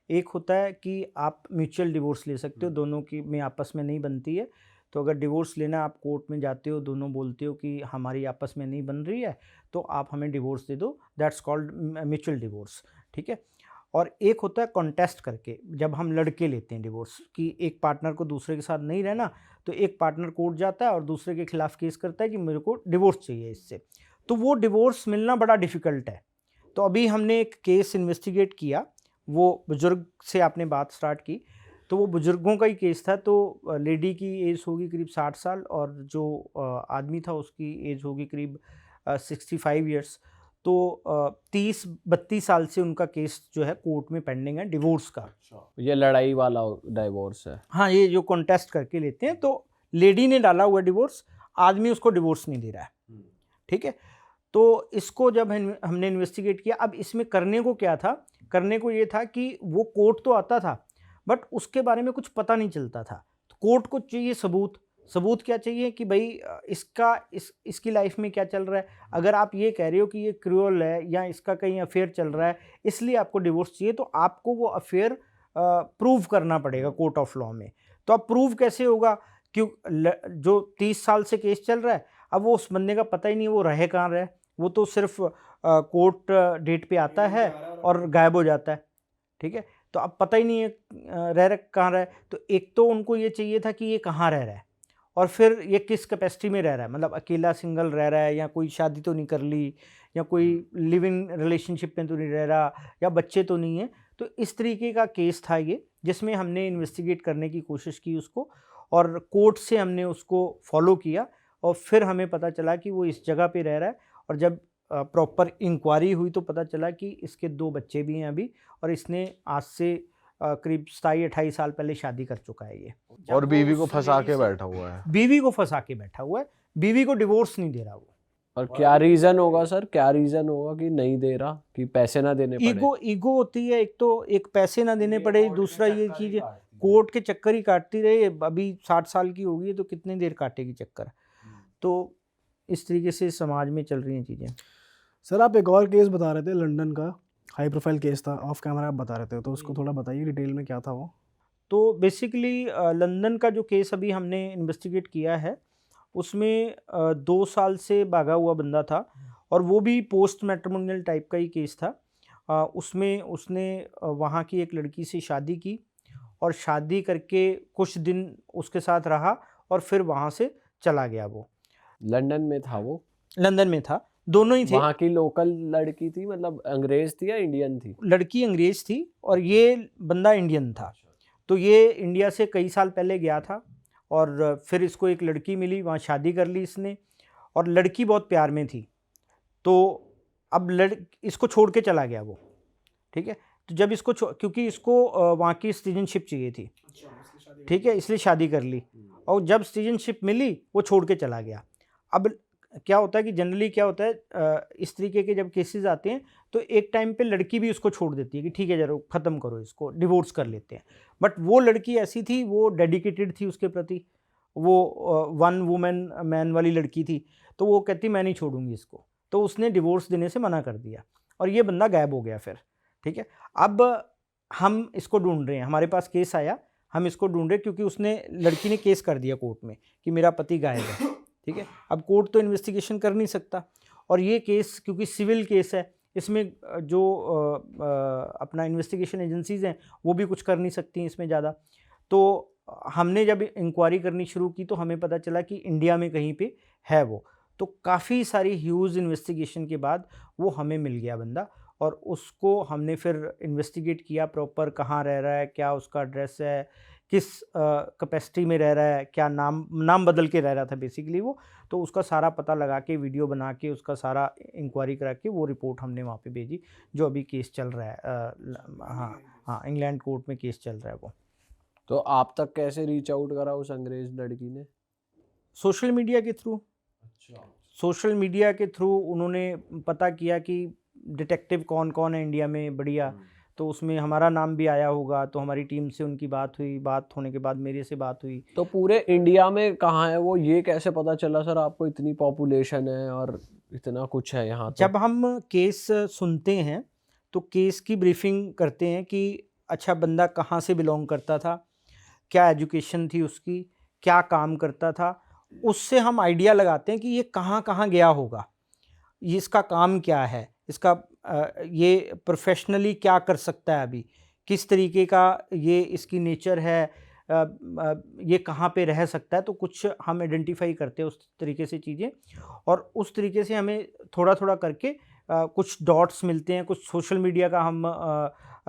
A: एक होता है कि आप म्यूचुअल डिवोर्स ले सकते हो, दोनों की में आपस में नहीं बनती है, तो अगर डिवोर्स लेना आप कोर्ट में जाते हो, दोनों बोलते हो कि हमारी आपस में नहीं बन रही है तो आप हमें डिवोर्स दे दो, दैट्स कॉल्ड म्यूचुअल डिवोर्स, ठीक है। और एक होता है कॉन्टेस्ट करके, जब हम लड़के लेते हैं डिवोर्स कि एक पार्टनर को दूसरे के साथ नहीं रहना, तो एक पार्टनर कोर्ट जाता है और दूसरे के खिलाफ केस करता है कि मेरे को डिवोर्स चाहिए इससे, तो वो डिवोर्स मिलना बड़ा डिफ़िकल्ट है। तो अभी हमने एक केस इन्वेस्टिगेट किया, वो बुज़ुर्ग से आपने बात स्टार्ट की, तो वो बुज़ुर्गों का ही केस था। तो लेडी की एज होगी करीब 60 साल और जो आदमी था उसकी एज होगी करीब 65 ईयर्स। तो 30-32 साल से उनका केस जो है कोर्ट में पेंडिंग है डिवोर्स का।
B: ये लड़ाई वाला डिवोर्स है?
A: हाँ, ये जो कॉन्टेस्ट करके लेते हैं, तो लेडी ने डाला हुआ डिवोर्स, आदमी उसको डिवोर्स नहीं दे रहा है, ठीक है। तो इसको जब हमने इन्वेस्टिगेट किया, अब इसमें करने को क्या था, करने को ये था कि वो कोर्ट तो आता था बट उसके बारे में कुछ पता नहीं चलता था। तो कोर्ट को चाहिए सबूत, सबूत क्या चाहिए कि भाई इसकी लाइफ में क्या चल रहा है। अगर आप ये कह रहे हो कि ये क्रूअल है या इसका कहीं अफेयर चल रहा है इसलिए आपको डिवोर्स चाहिए, तो आपको वो अफेयर प्रूव करना पड़ेगा कोर्ट ऑफ लॉ में। तो अब प्रूव कैसे होगा, क्यों जो 30 साल से केस चल रहा है, अब वो उस बंदे का पता ही नहीं वो रहे कहाँ रहे, वो तो सिर्फ कोर्ट डेट पे आता है और गायब हो जाता है, ठीक है। तो अब पता ही नहीं है रह कहाँ रहा है। तो एक तो उनको ये चाहिए था कि ये कहाँ रह रहा है और फिर ये किस कैपेसिटी में रह रहा है, मतलब अकेला सिंगल रह रहा है या कोई शादी तो नहीं कर ली या कोई लिविंग रिलेशनशिप में तो नहीं रह रहा या बच्चे तो नहीं है। तो इस तरीके का केस था ये, जिसमें हमने इन्वेस्टिगेट करने की कोशिश की उसको, और कोर्ट से हमने उसको फॉलो किया और फिर हमें पता चला कि वो इस जगह पे रह रहा है। और जब प्रॉपर इंक्वायरी हुई तो पता चला कि इसके 2 बच्चे भी हैं अभी, और इसने आज से करीब 27-28 साल पहले शादी कर चुका है ये।
D: और बीवी को फंसा के बैठा हुआ है।
A: बीवी को फंसा के बैठा हुआ है, बीवी को डिवोर्स नहीं दे रहा वो।
B: और क्या रीजन होगा सर, क्या रीजन होगा कि नहीं दे रहा, कि पैसे ना देने पड़े?
A: ईगो होती है, एक तो एक पैसे ना देने पड़े, दूसरा ये चीज कोर्ट के चक्कर ही काटती रहे। अभी 60 साल की होगी तो कितनी देर काटेगी चक्कर। तो इस तरीके से समाज में चल रही हैं चीज़ें।
C: सर आप एक और केस बता रहे थे लंदन का, हाई प्रोफाइल केस था, ऑफ कैमरा आप बता रहे थे, तो उसको थोड़ा बताइए डिटेल में क्या था वो।
A: तो बेसिकली लंदन का जो केस अभी हमने इन्वेस्टिगेट किया है उसमें 2 साल से भागा हुआ बंदा था और वो भी पोस्ट मैट्रिमोनियल टाइप का ही केस था। उसमें उसने वहाँ की एक लड़की से शादी की और शादी करके कुछ दिन उसके साथ रहा और फिर वहाँ से चला गया। वो
B: लंदन में था? वो
A: लंदन में था, दोनों ही थे।
B: वहाँ की लोकल लड़की थी, मतलब अंग्रेज थी या इंडियन थी?
A: लड़की अंग्रेज थी और ये बंदा इंडियन था। तो ये इंडिया से कई साल पहले गया था और फिर इसको एक लड़की मिली, वहाँ शादी कर ली इसने और लड़की बहुत प्यार में थी। तो अब इसको छोड़ के चला गया वो, ठीक है। तो जब इसको क्योंकि इसको वहाँ की सिटीजनशिप चाहिए थी, ठीक है, इसलिए शादी कर ली और जब सिटीजनशिप मिली वो छोड़ के चला गया। अब क्या होता है कि जनरली क्या होता है, इस तरीके के जब केसेस आते हैं तो एक टाइम पे लड़की भी उसको छोड़ देती है कि ठीक है जरा ख़त्म करो इसको, डिवोर्स कर लेते हैं। बट वो लड़की ऐसी थी, वो डेडिकेटेड थी उसके प्रति, वो वन वुमेन मैन वाली लड़की थी। तो वो कहती मैं नहीं छोड़ूंगी इसको, तो उसने डिवोर्स देने से मना कर दिया और ये बंदा गायब हो गया फिर, ठीक है। अब हम इसको ढूंढ रहे हैं, हमारे पास केस आया, हम इसको ढूंढ रहे हैं क्योंकि उसने लड़की ने केस कर दिया कोर्ट में कि मेरा पति गायब है, ठीक है। अब कोर्ट तो इन्वेस्टिगेशन कर नहीं सकता और ये केस क्योंकि सिविल केस है, इसमें जो अपना इन्वेस्टिगेशन एजेंसीज़ हैं वो भी कुछ कर नहीं सकती इसमें ज़्यादा। तो हमने जब इंक्वायरी करनी शुरू की तो हमें पता चला कि इंडिया में कहीं पे है वो। तो काफ़ी सारी ह्यूज इन्वेस्टिगेशन के बाद वो हमें मिल गया बंदा और उसको हमने फिर इन्वेस्टिगेट किया प्रॉपर, कहाँ रह रहा है, क्या उसका एड्रेस है, किस कैपेसिटी में रह रहा है, क्या नाम बदल के रह रहा था बेसिकली वो। तो उसका सारा पता लगा के वीडियो बना के उसका सारा इंक्वायरी करा के वो रिपोर्ट हमने वहाँ पे भेजी, जो अभी केस चल रहा है। हाँ हाँ, इंग्लैंड कोर्ट में केस चल रहा है वो।
B: तो आप तक कैसे रीच आउट करा उस अंग्रेज लड़की ने?
A: सोशल मीडिया के थ्रू। सोशल मीडिया के थ्रू उन्होंने पता किया कि डिटेक्टिव कौन कौन है इंडिया में बढ़िया, तो उसमें हमारा नाम भी आया होगा, तो हमारी टीम से उनकी बात हुई, बात होने के बाद मेरे से बात हुई।
B: तो पूरे इंडिया में कहाँ है वो, ये कैसे पता चला सर आपको? इतनी पॉपुलेशन है और इतना कुछ है यहाँ तो।
A: जब हम केस सुनते हैं तो केस की ब्रीफिंग करते हैं कि अच्छा बंदा कहाँ से बिलोंग करता था, क्या एजुकेशन थी उसकी, क्या काम करता था, उससे हम आइडिया लगाते हैं कि ये कहाँ कहाँ गया होगा, ये इसका काम क्या है, इसका ये प्रोफेशनली क्या कर सकता है, अभी किस तरीके का ये इसकी नेचर है, ये कहाँ पे रह सकता है, तो कुछ हम आइडेंटिफाई करते हैं उस तरीके से चीज़ें, और उस तरीके से हमें थोड़ा थोड़ा करके कुछ डॉट्स मिलते हैं, कुछ सोशल मीडिया का हम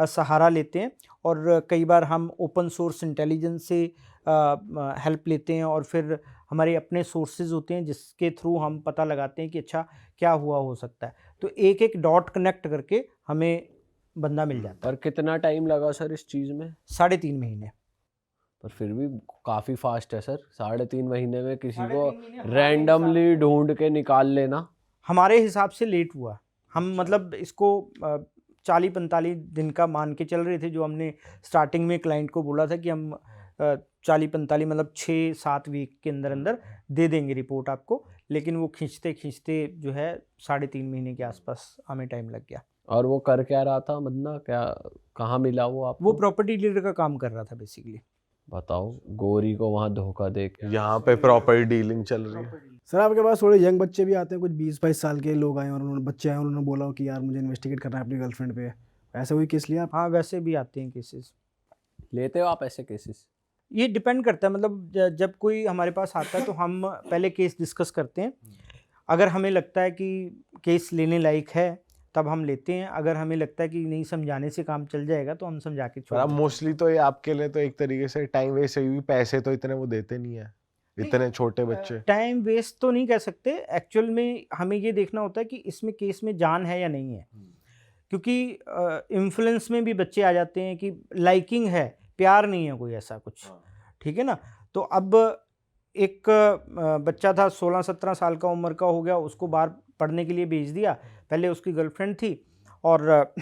A: सहारा लेते हैं, और कई बार हम ओपन सोर्स इंटेलिजेंस से हेल्प लेते हैं, और फिर हमारे अपने सोर्सेज होते हैं जिसके थ्रू हम पता लगाते हैं कि अच्छा क्या हुआ हो सकता है, तो एक एक डॉट कनेक्ट करके हमें बंदा मिल जाता है।
B: और कितना टाइम लगा सर इस चीज़ में?
A: 3.5 महीने।
B: पर फिर भी काफ़ी फास्ट है सर, 3.5 महीने में किसी को रैंडमली ढूंढ के निकाल लेना।
A: हमारे हिसाब से लेट हुआ, हम मतलब इसको 40-45 दिन का मान के चल रहे थे, जो हमने स्टार्टिंग में क्लाइंट को बोला था कि हम 40-45 मतलब 6-7 वीक के अंदर अंदर दे देंगे रिपोर्ट आपको, लेकिन वो खींचते खींचते जो है 3.5 महीने के आसपास हमें टाइम लग गया।
B: और वो कर क्या रहा था, मतलब क्या, कहाँ मिला वो आपको?
A: वो प्रॉपर्टी डीलर का काम कर रहा था बेसिकली।
B: बताओ, गोरी को वहाँ धोखा दे के।
D: यहाँ पे प्रॉपर्टी डीलिंग चल रही है।
C: सर आपके पास थोड़े यंग बच्चे भी आते हैं, कुछ 20-22 साल के लोग आए और उन्होंने बच्चे आए और उन्होंने बोला कि यार मुझे इन्वेस्टिगेट करना है अपनी गर्लफ्रेंड पे, ऐसा कोई केस लिया आप?
A: हाँ, वैसे भी आते हैं केसेस।
B: लेते हो आप ऐसे केसेस?
A: ये डिपेंड करता है, मतलब जब कोई हमारे पास आता है तो हम पहले केस डिस्कस करते हैं, अगर हमें लगता है कि केस लेने लायक है तब हम लेते हैं, अगर हमें लगता है कि नहीं समझाने से काम चल जाएगा तो हम समझा के
D: पर
A: छोड़
D: अब
A: देते हैं।
D: मोस्टली तो ये आपके लिए तो एक तरीके से टाइम वेस्ट है, क्योंकि पैसे तो इतने वो देते नहीं है, इतने छोटे बच्चे।
A: टाइम वेस्ट तो नहीं कह सकते, एक्चुअल में हमें ये देखना होता है कि इसमें केस में जान है या नहीं है, क्योंकि इन्फ्लुएंस में भी बच्चे आ जाते हैं कि लाइकिंग है, प्यार नहीं है कोई ऐसा कुछ, ठीक है ना। तो अब एक बच्चा था 16-17 साल का उम्र का हो गया, उसको बाहर पढ़ने के लिए भेज दिया, पहले उसकी गर्लफ्रेंड थी, और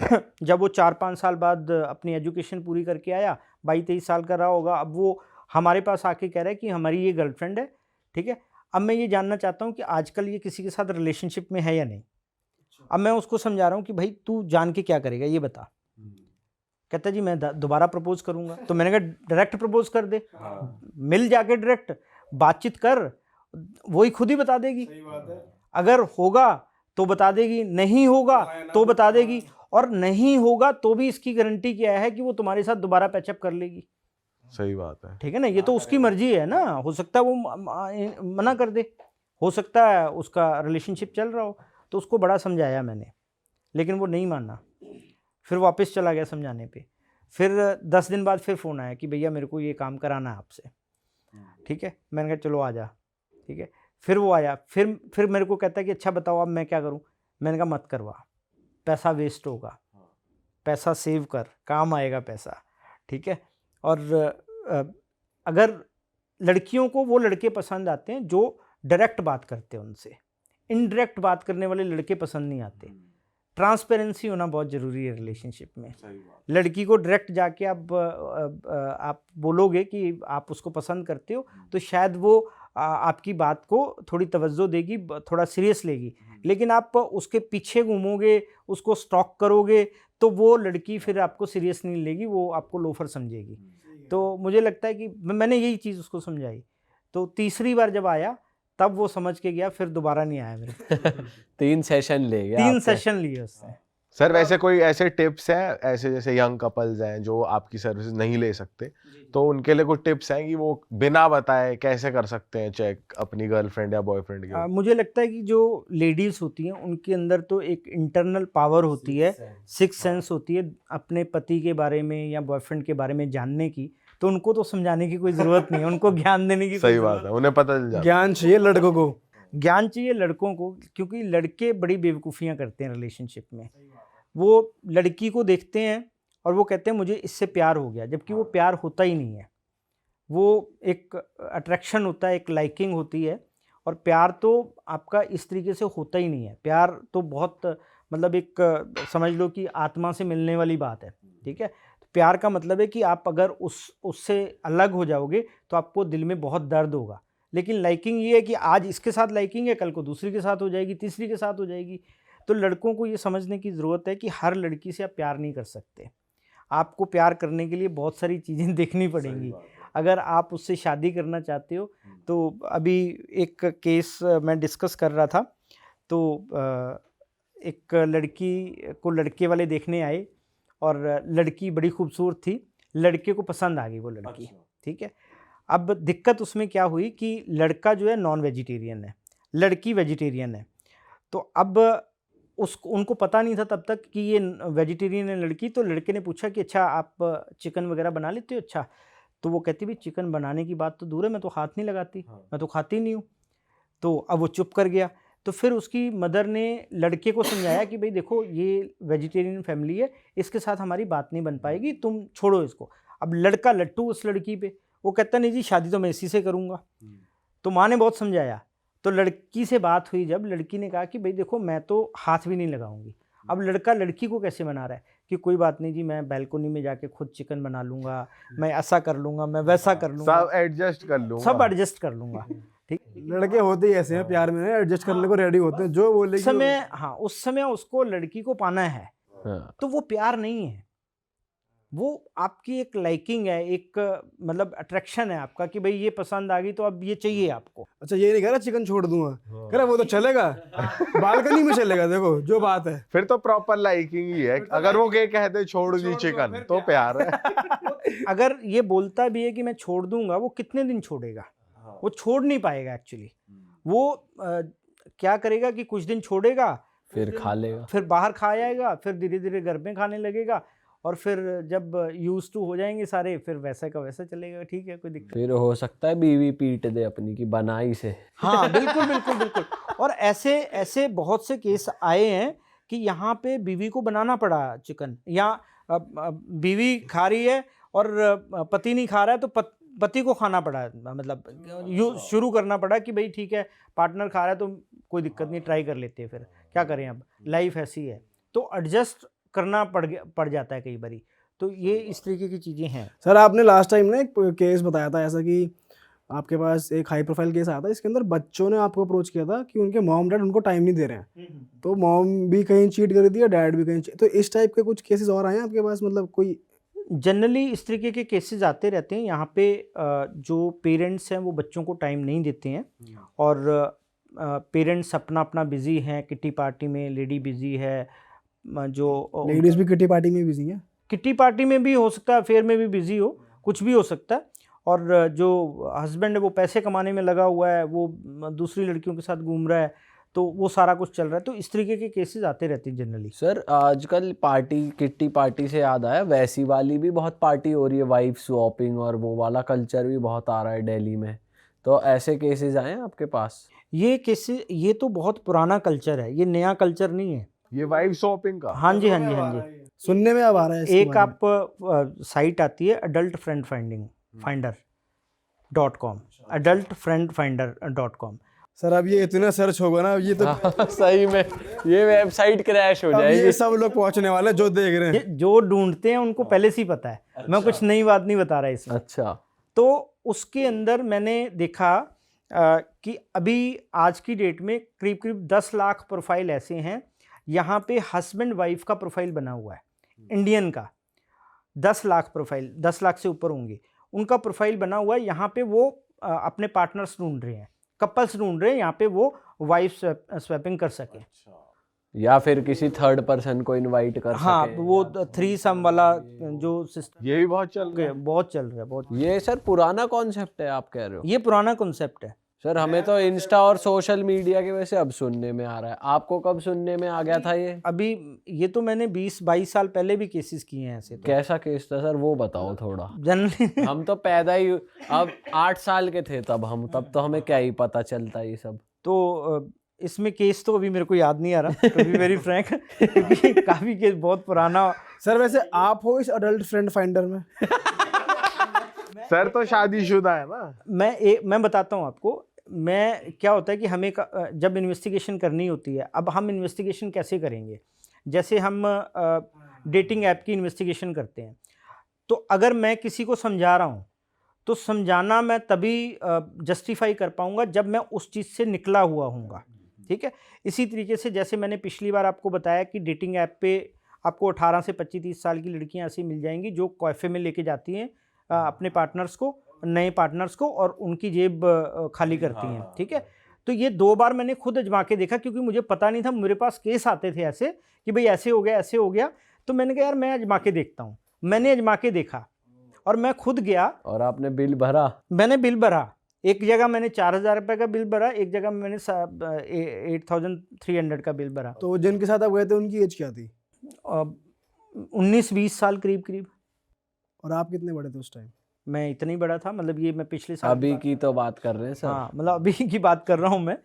A: जब वो 4-5 साल बाद अपनी एजुकेशन पूरी करके आया, 22-23 साल का रहा होगा, अब वो हमारे पास आके कह रहा है कि हमारी ये गर्लफ्रेंड है, ठीक है। अब मैं ये जानना चाहता हूँ कि आजकल ये किसी के साथ रिलेशनशिप में है या नहीं। अब मैं उसको समझा रहा हूँ कि भाई तू जान के क्या करेगा ये बता। कहता जी मैं दोबारा प्रपोज करूंगा, तो मैंने कहा डायरेक्ट प्रपोज कर दे, मिल जाके डायरेक्ट बातचीत कर, वही खुद ही बता देगी। अगर होगा तो बता देगी, नहीं होगा तो बता देगी, और नहीं होगा तो भी इसकी गारंटी क्या है कि वो तुम्हारे साथ दोबारा पैचअप कर लेगी।
D: सही बात है।
A: ठीक है ना, ये तो उसकी मर्जी है ना, हो सकता है वो मना कर दे, हो सकता है उसका रिलेशनशिप चल रहा हो। तो उसको बड़ा समझाया मैंने, लेकिन वो नहीं माना, फिर वापस चला गया समझाने पे। फिर 10 दिन बाद फिर फ़ोन आया कि भैया मेरे को ये काम कराना है आपसे, ठीक है। मैंने कहा चलो आ जा, ठीक है। फिर वो आया, फिर मेरे को कहता है कि अच्छा बताओ अब मैं क्या करूं। मैंने कहा मत करवा, पैसा वेस्ट होगा, पैसा सेव कर, काम आएगा पैसा, ठीक है। और अगर लड़कियों को वो लड़के पसंद आते हैं जो डायरेक्ट बात करते हैं उनसे, इनडायरेक्ट बात करने वाले लड़के पसंद नहीं आते। ट्रांसपेरेंसी होना बहुत ज़रूरी है रिलेशनशिप में। लड़की को डायरेक्ट जाके आप बोलोगे कि आप उसको पसंद करते हो, तो शायद वो आपकी बात को थोड़ी तवज्जो देगी, थोड़ा सीरियस लेगी। लेकिन आप उसके पीछे घूमोगे, उसको स्टॉक करोगे, तो वो लड़की फिर आपको सीरियस नहीं लेगी, वो आपको लोफर समझेगी। तो मुझे लगता है कि मैंने यही चीज़ उसको समझाई। तो तीसरी बार जब आया तब वो समझ के गया, फिर दोबारा नहीं आया मेरे।
B: 3 सेशन ले गया
A: 3
B: आपसे।
A: सेशन लिए उससे।
D: सर वैसे कोई ऐसे टिप्स हैं, ऐसे जैसे यंग कपल्स हैं जो आपकी सर्विसेज नहीं ले सकते, तो उनके लिए कुछ टिप्स हैं कि वो बिना बताए कैसे कर सकते हैं चेक अपनी गर्लफ्रेंड या बॉयफ्रेंड के?
A: मुझे लगता है कि जो लेडीज़ होती हैं उनके अंदर तो एक इंटरनल पावर होती है, सिक्स सेंस होती है अपने पति के बारे में या बॉयफ्रेंड के बारे में जानने की। तो उनको तो समझाने की कोई ज़रूरत नहीं है, उनको ज्ञान देने की
D: सही बात है, उन्हें पता चल जाता है।
C: ज्ञान चाहिए लड़कों को,
A: ज्ञान चाहिए लड़कों को, क्योंकि लड़के बड़ी बेवकूफ़ियाँ करते हैं रिलेशनशिप में। वो लड़की को देखते हैं और वो कहते हैं मुझे इससे प्यार हो गया, जबकि वो प्यार होता ही नहीं है। वो एक अट्रैक्शन होता है, एक लाइकिंग होती है। और प्यार तो आपका इस तरीके से होता ही नहीं है। प्यार तो बहुत मतलब एक समझ लो कि आत्मा से मिलने वाली बात है, ठीक है। प्यार का मतलब है कि आप अगर उससे अलग हो जाओगे तो आपको दिल में बहुत दर्द होगा। लेकिन लाइकिंग ये है कि आज इसके साथ लाइकिंग है, कल को दूसरी के साथ हो जाएगी, तीसरी के साथ हो जाएगी। तो लड़कों को ये समझने की ज़रूरत है कि हर लड़की से आप प्यार नहीं कर सकते। आपको प्यार करने के लिए बहुत सारी चीज़ें देखनी पड़ेंगी। अगर आप उससे शादी करना चाहते हो तो अभी एक केस मैं डिस्कस कर रहा था। तो एक लड़की को लड़के वाले देखने आए और लड़की बड़ी खूबसूरत थी, लड़के को पसंद आ गई वो लड़की, ठीक है। अब दिक्कत उसमें क्या हुई कि लड़का जो है नॉन वेजिटेरियन है, लड़की वेजिटेरियन है। तो अब उनको पता नहीं था तब तक कि ये वेजिटेरियन है लड़की। तो लड़के ने पूछा कि अच्छा आप चिकन वगैरह बना लेते हो? अच्छा। तो वो कहती भी चिकन बनाने की बात तो दूर है, मैं तो हाथ नहीं लगाती, मैं तो खाती नहीं हूँ। तो अब वो चुप कर गया। तो फिर उसकी मदर ने लड़के को समझाया कि भाई देखो ये वेजिटेरियन फैमिली है, इसके साथ हमारी बात नहीं बन पाएगी, तुम छोड़ो इसको। अब लड़का लट्टू उस लड़की पे, वो कहता नहीं जी शादी तो मैं इसी से करूँगा। तो माँ ने बहुत समझाया। तो लड़की से बात हुई, जब लड़की ने कहा कि भाई देखो मैं तो हाथ भी नहीं लगाऊंगी। अब लड़का लड़की को कैसे मना रहा है कि कोई बात नहीं जी, मैं बैल्कोनी में जाके खुद चिकन बना लूँगा, मैं ऐसा कर लूँगा, मैं वैसा कर लूँगा,
D: सब एडजस्ट कर लूंगा,
A: सब एडजस्ट कर लूँगा, ठीक।
C: लड़के होते ही ऐसे हैं, प्यार में एडजस्ट करने को रेडी होते हैं, जो बोले
A: उस समय, हाँ उस समय उसको लड़की को पाना है,
B: हाँ।
A: तो वो प्यार नहीं है, वो आपकी एक लाइकिंग है, एक मतलब अट्रैक्शन है आपका कि भाई ये पसंद आ गई तो अब ये चाहिए आपको।
C: अच्छा ये नहीं कह रहा चिकन छोड़ दूंगा, कह रहा वो तो चलेगा, बालकनी में चलेगा, देखो जो बात है।
D: फिर तो प्रॉपर लाइकिंग ही है। अगर वो ये कहते छोड़ दी चिकन तो प्यार है।
A: अगर ये बोलता भी है कि मैं छोड़ दूंगा, वो कितने दिन छोड़ेगा? वो छोड़ नहीं पाएगा एक्चुअली। वो क्या करेगा कि कुछ दिन छोड़ेगा,
B: फिर खा लेगा,
A: फिर बाहर खा आएगा, फिर धीरे धीरे घर में खाने लगेगा, और फिर जब यूज टू हो जाएंगे सारे, फिर वैसा का वैसा चलेगा, ठीक है, कोई दिक्कत।
B: फिर हो सकता है बीवी पीट दे अपनी की बनाई से।
A: हाँ बिल्कुल बिल्कुल बिल्कुल। और ऐसे ऐसे बहुत से केस आए हैं कि यहाँ पे बीवी को बनाना पड़ा चिकन, या बीवी खा रही है और पति नहीं खा रहा है, तो पति को खाना पड़ा, मतलब शुरू करना पड़ा कि भाई ठीक है पार्टनर खा रहा है तो कोई दिक्कत नहीं, ट्राई कर लेते हैं, फिर क्या करें, अब लाइफ ऐसी है, तो एडजस्ट करना पड़ जाता है कई बारी। तो ये इस तरीके की चीज़ें हैं।
C: सर आपने लास्ट टाइम ना एक केस बताया था ऐसा कि आपके पास एक हाई प्रोफाइल केस आया था, इसके अंदर बच्चों ने आपको अप्रोच किया था कि उनके मॉम डैड उनको टाइम नहीं दे रहे हैं, तो मॉम भी कहीं चीट कर रही थी, डैड भी कहीं तो इस टाइप के कुछ केसेस और आए हैं आपके पास? मतलब कोई
A: जनरली इस तरीके के केसेस आते रहते हैं। यहाँ पे जो पेरेंट्स हैं वो बच्चों को टाइम नहीं देते हैं, और पेरेंट्स अपना अपना बिजी हैं, किटी पार्टी में लेडी बिजी है, जो
C: लेडीज भी किटी पार्टी में बिजी है,
A: किटी पार्टी में भी हो सकता है, अफेयर में भी बिजी हो, कुछ भी हो सकता है। और जो हस्बैंड है वो पैसे कमाने में लगा हुआ है, वो दूसरी लड़कियों के साथ घूम रहा है, तो वो सारा कुछ चल रहा है। तो इस तरीके के केसेस आते रहते हैं जनरली।
B: सर आजकल पार्टी, किट्टी पार्टी से याद आया, वैसी वाली भी बहुत पार्टी हो रही है, वाइफ स्वैपिंग, और वो वाला कल्चर भी बहुत आ रहा है दिल्ली में। तो ऐसे केसेस आए हैं आपके पास?
A: ये केसेस, ये तो बहुत पुराना कल्चर है, ये नया कल्चर नहीं है।
D: ये वाइफ शॉपिंग का?
A: हाँ जी हाँ जी हाँ जी।
C: सुनने में अब आ रहा है इसके
A: एक
C: बारे में।
A: आप साइट आती है adult friend finder.com, adultfriendfinder.com।
C: Sir अब ये इतना सर्च होगा ना, अब ये तो
B: हाँ, सही में ये वेबसाइट क्रैश हो
C: अब ये
B: जाएगी।
C: सब लोग पहुंचने वाले हैं जो देख रहे हैं।
A: जो ढूंढते हैं उनको पहले से ही पता है, मैं कुछ नई बात नहीं बता रहा इसमें।
B: अच्छा,
A: तो उसके अंदर मैंने देखा कि अभी आज की डेट में करीब करीब 10 लाख प्रोफाइल ऐसे हैं, यहाँ पे हस्बैंड वाइफ का प्रोफाइल बना हुआ है, इंडियन का 10 लाख प्रोफाइल, 10 लाख से ऊपर होंगे, उनका प्रोफाइल बना हुआ है। यहाँ पे वो अपने पार्टनर्स ढूंढ रहे हैं, कपल्स ढूंढ रहे हैं, यहाँ पे वो वाइफ स्वैपिंग कर सके,
B: या फिर किसी थर्ड पर्सन को इनवाइट कर
A: हाँ
B: सके।
A: वो 3 वाला जो सिस्टम
D: ये भी बहुत चल रहा है।
A: बहुत चल रहा है, बहुत।
B: ये सर पुराना कॉन्सेप्ट है आप कह रहे हो?
A: ये पुराना कॉन्सेप्ट है
B: सर हमें तो इंस्टा और सोशल मीडिया की वजह से अब सुनने में आ रहा है, आपको कब सुनने में आ गया था ये?
A: अभी। ये तो मैंने 20-22 साल पहले भी केसेस किए हैं ऐसे। तो
B: कैसा केस था सर, वो बताओ थोड़ा।
A: जनरली
B: हम तो पैदा ही अब 8 साल के थे तब हम, तब तो हमें क्या ही पता चलता ये सब।
A: तो इसमें केस तो अभी मेरे को याद नहीं आ रहा, टू बी वेरी फ्रैंक, क्योंकि काफ़ी केस बहुत पुराना।
C: सर वैसे आप हो इस अडल्ट फ्रेंड फाइंडर में?
D: सर तो शादीशुदा है ना।
A: मैं बताता हूँ आपको। मैं क्या होता है कि हमें जब इन्वेस्टिगेशन करनी होती है, अब हम इन्वेस्टिगेशन कैसे करेंगे? जैसे हम डेटिंग ऐप की इन्वेस्टिगेशन करते हैं, तो अगर मैं किसी को समझा रहा हूँ, तो समझाना मैं तभी जस्टिफाई कर पाऊँगा जब मैं उस चीज़ से निकला हुआ हूँगा, ठीक है? इसी तरीके से जैसे मैंने पिछली बार आपको बताया कि डेटिंग ऐप पे आपको 18 से 25-30 साल की लड़कियाँ ऐसी मिल जाएंगी जो कैफ़े में लेके जाती हैं अपने पार्टनर्स को, नए पार्टनर्स को, और उनकी जेब खाली करती हैं, ठीक है? तो ये 2 बार मैंने खुद आजमा के देखा, क्योंकि मुझे पता नहीं था। मेरे पास केस आते थे ऐसे कि भाई ऐसे हो गया, ऐसे हो गया। तो मैंने कहा यार मैं आजमा के देखता हूँ। मैंने आजमा के देखा और मैं खुद गया
B: और आपने बिल भरा?
A: मैंने बिल भरा। एक जगह मैंने 4,000 रुपये का बिल भरा, एक जगह मैंने 8,300 का बिल भरा।
C: तो जिनके साथ आप गए थे उनकी एज क्या थी?
A: 19-20 साल करीब।
C: और आप कितने बड़े थे उस टाइम?
A: मैं इतना ही बड़ा था, मतलब ये मैं पिछले साल
B: अभी की तो बात कर रहे हैं सर।
A: हाँ, मतलब अभी की बात कर रहा हूँ मैं।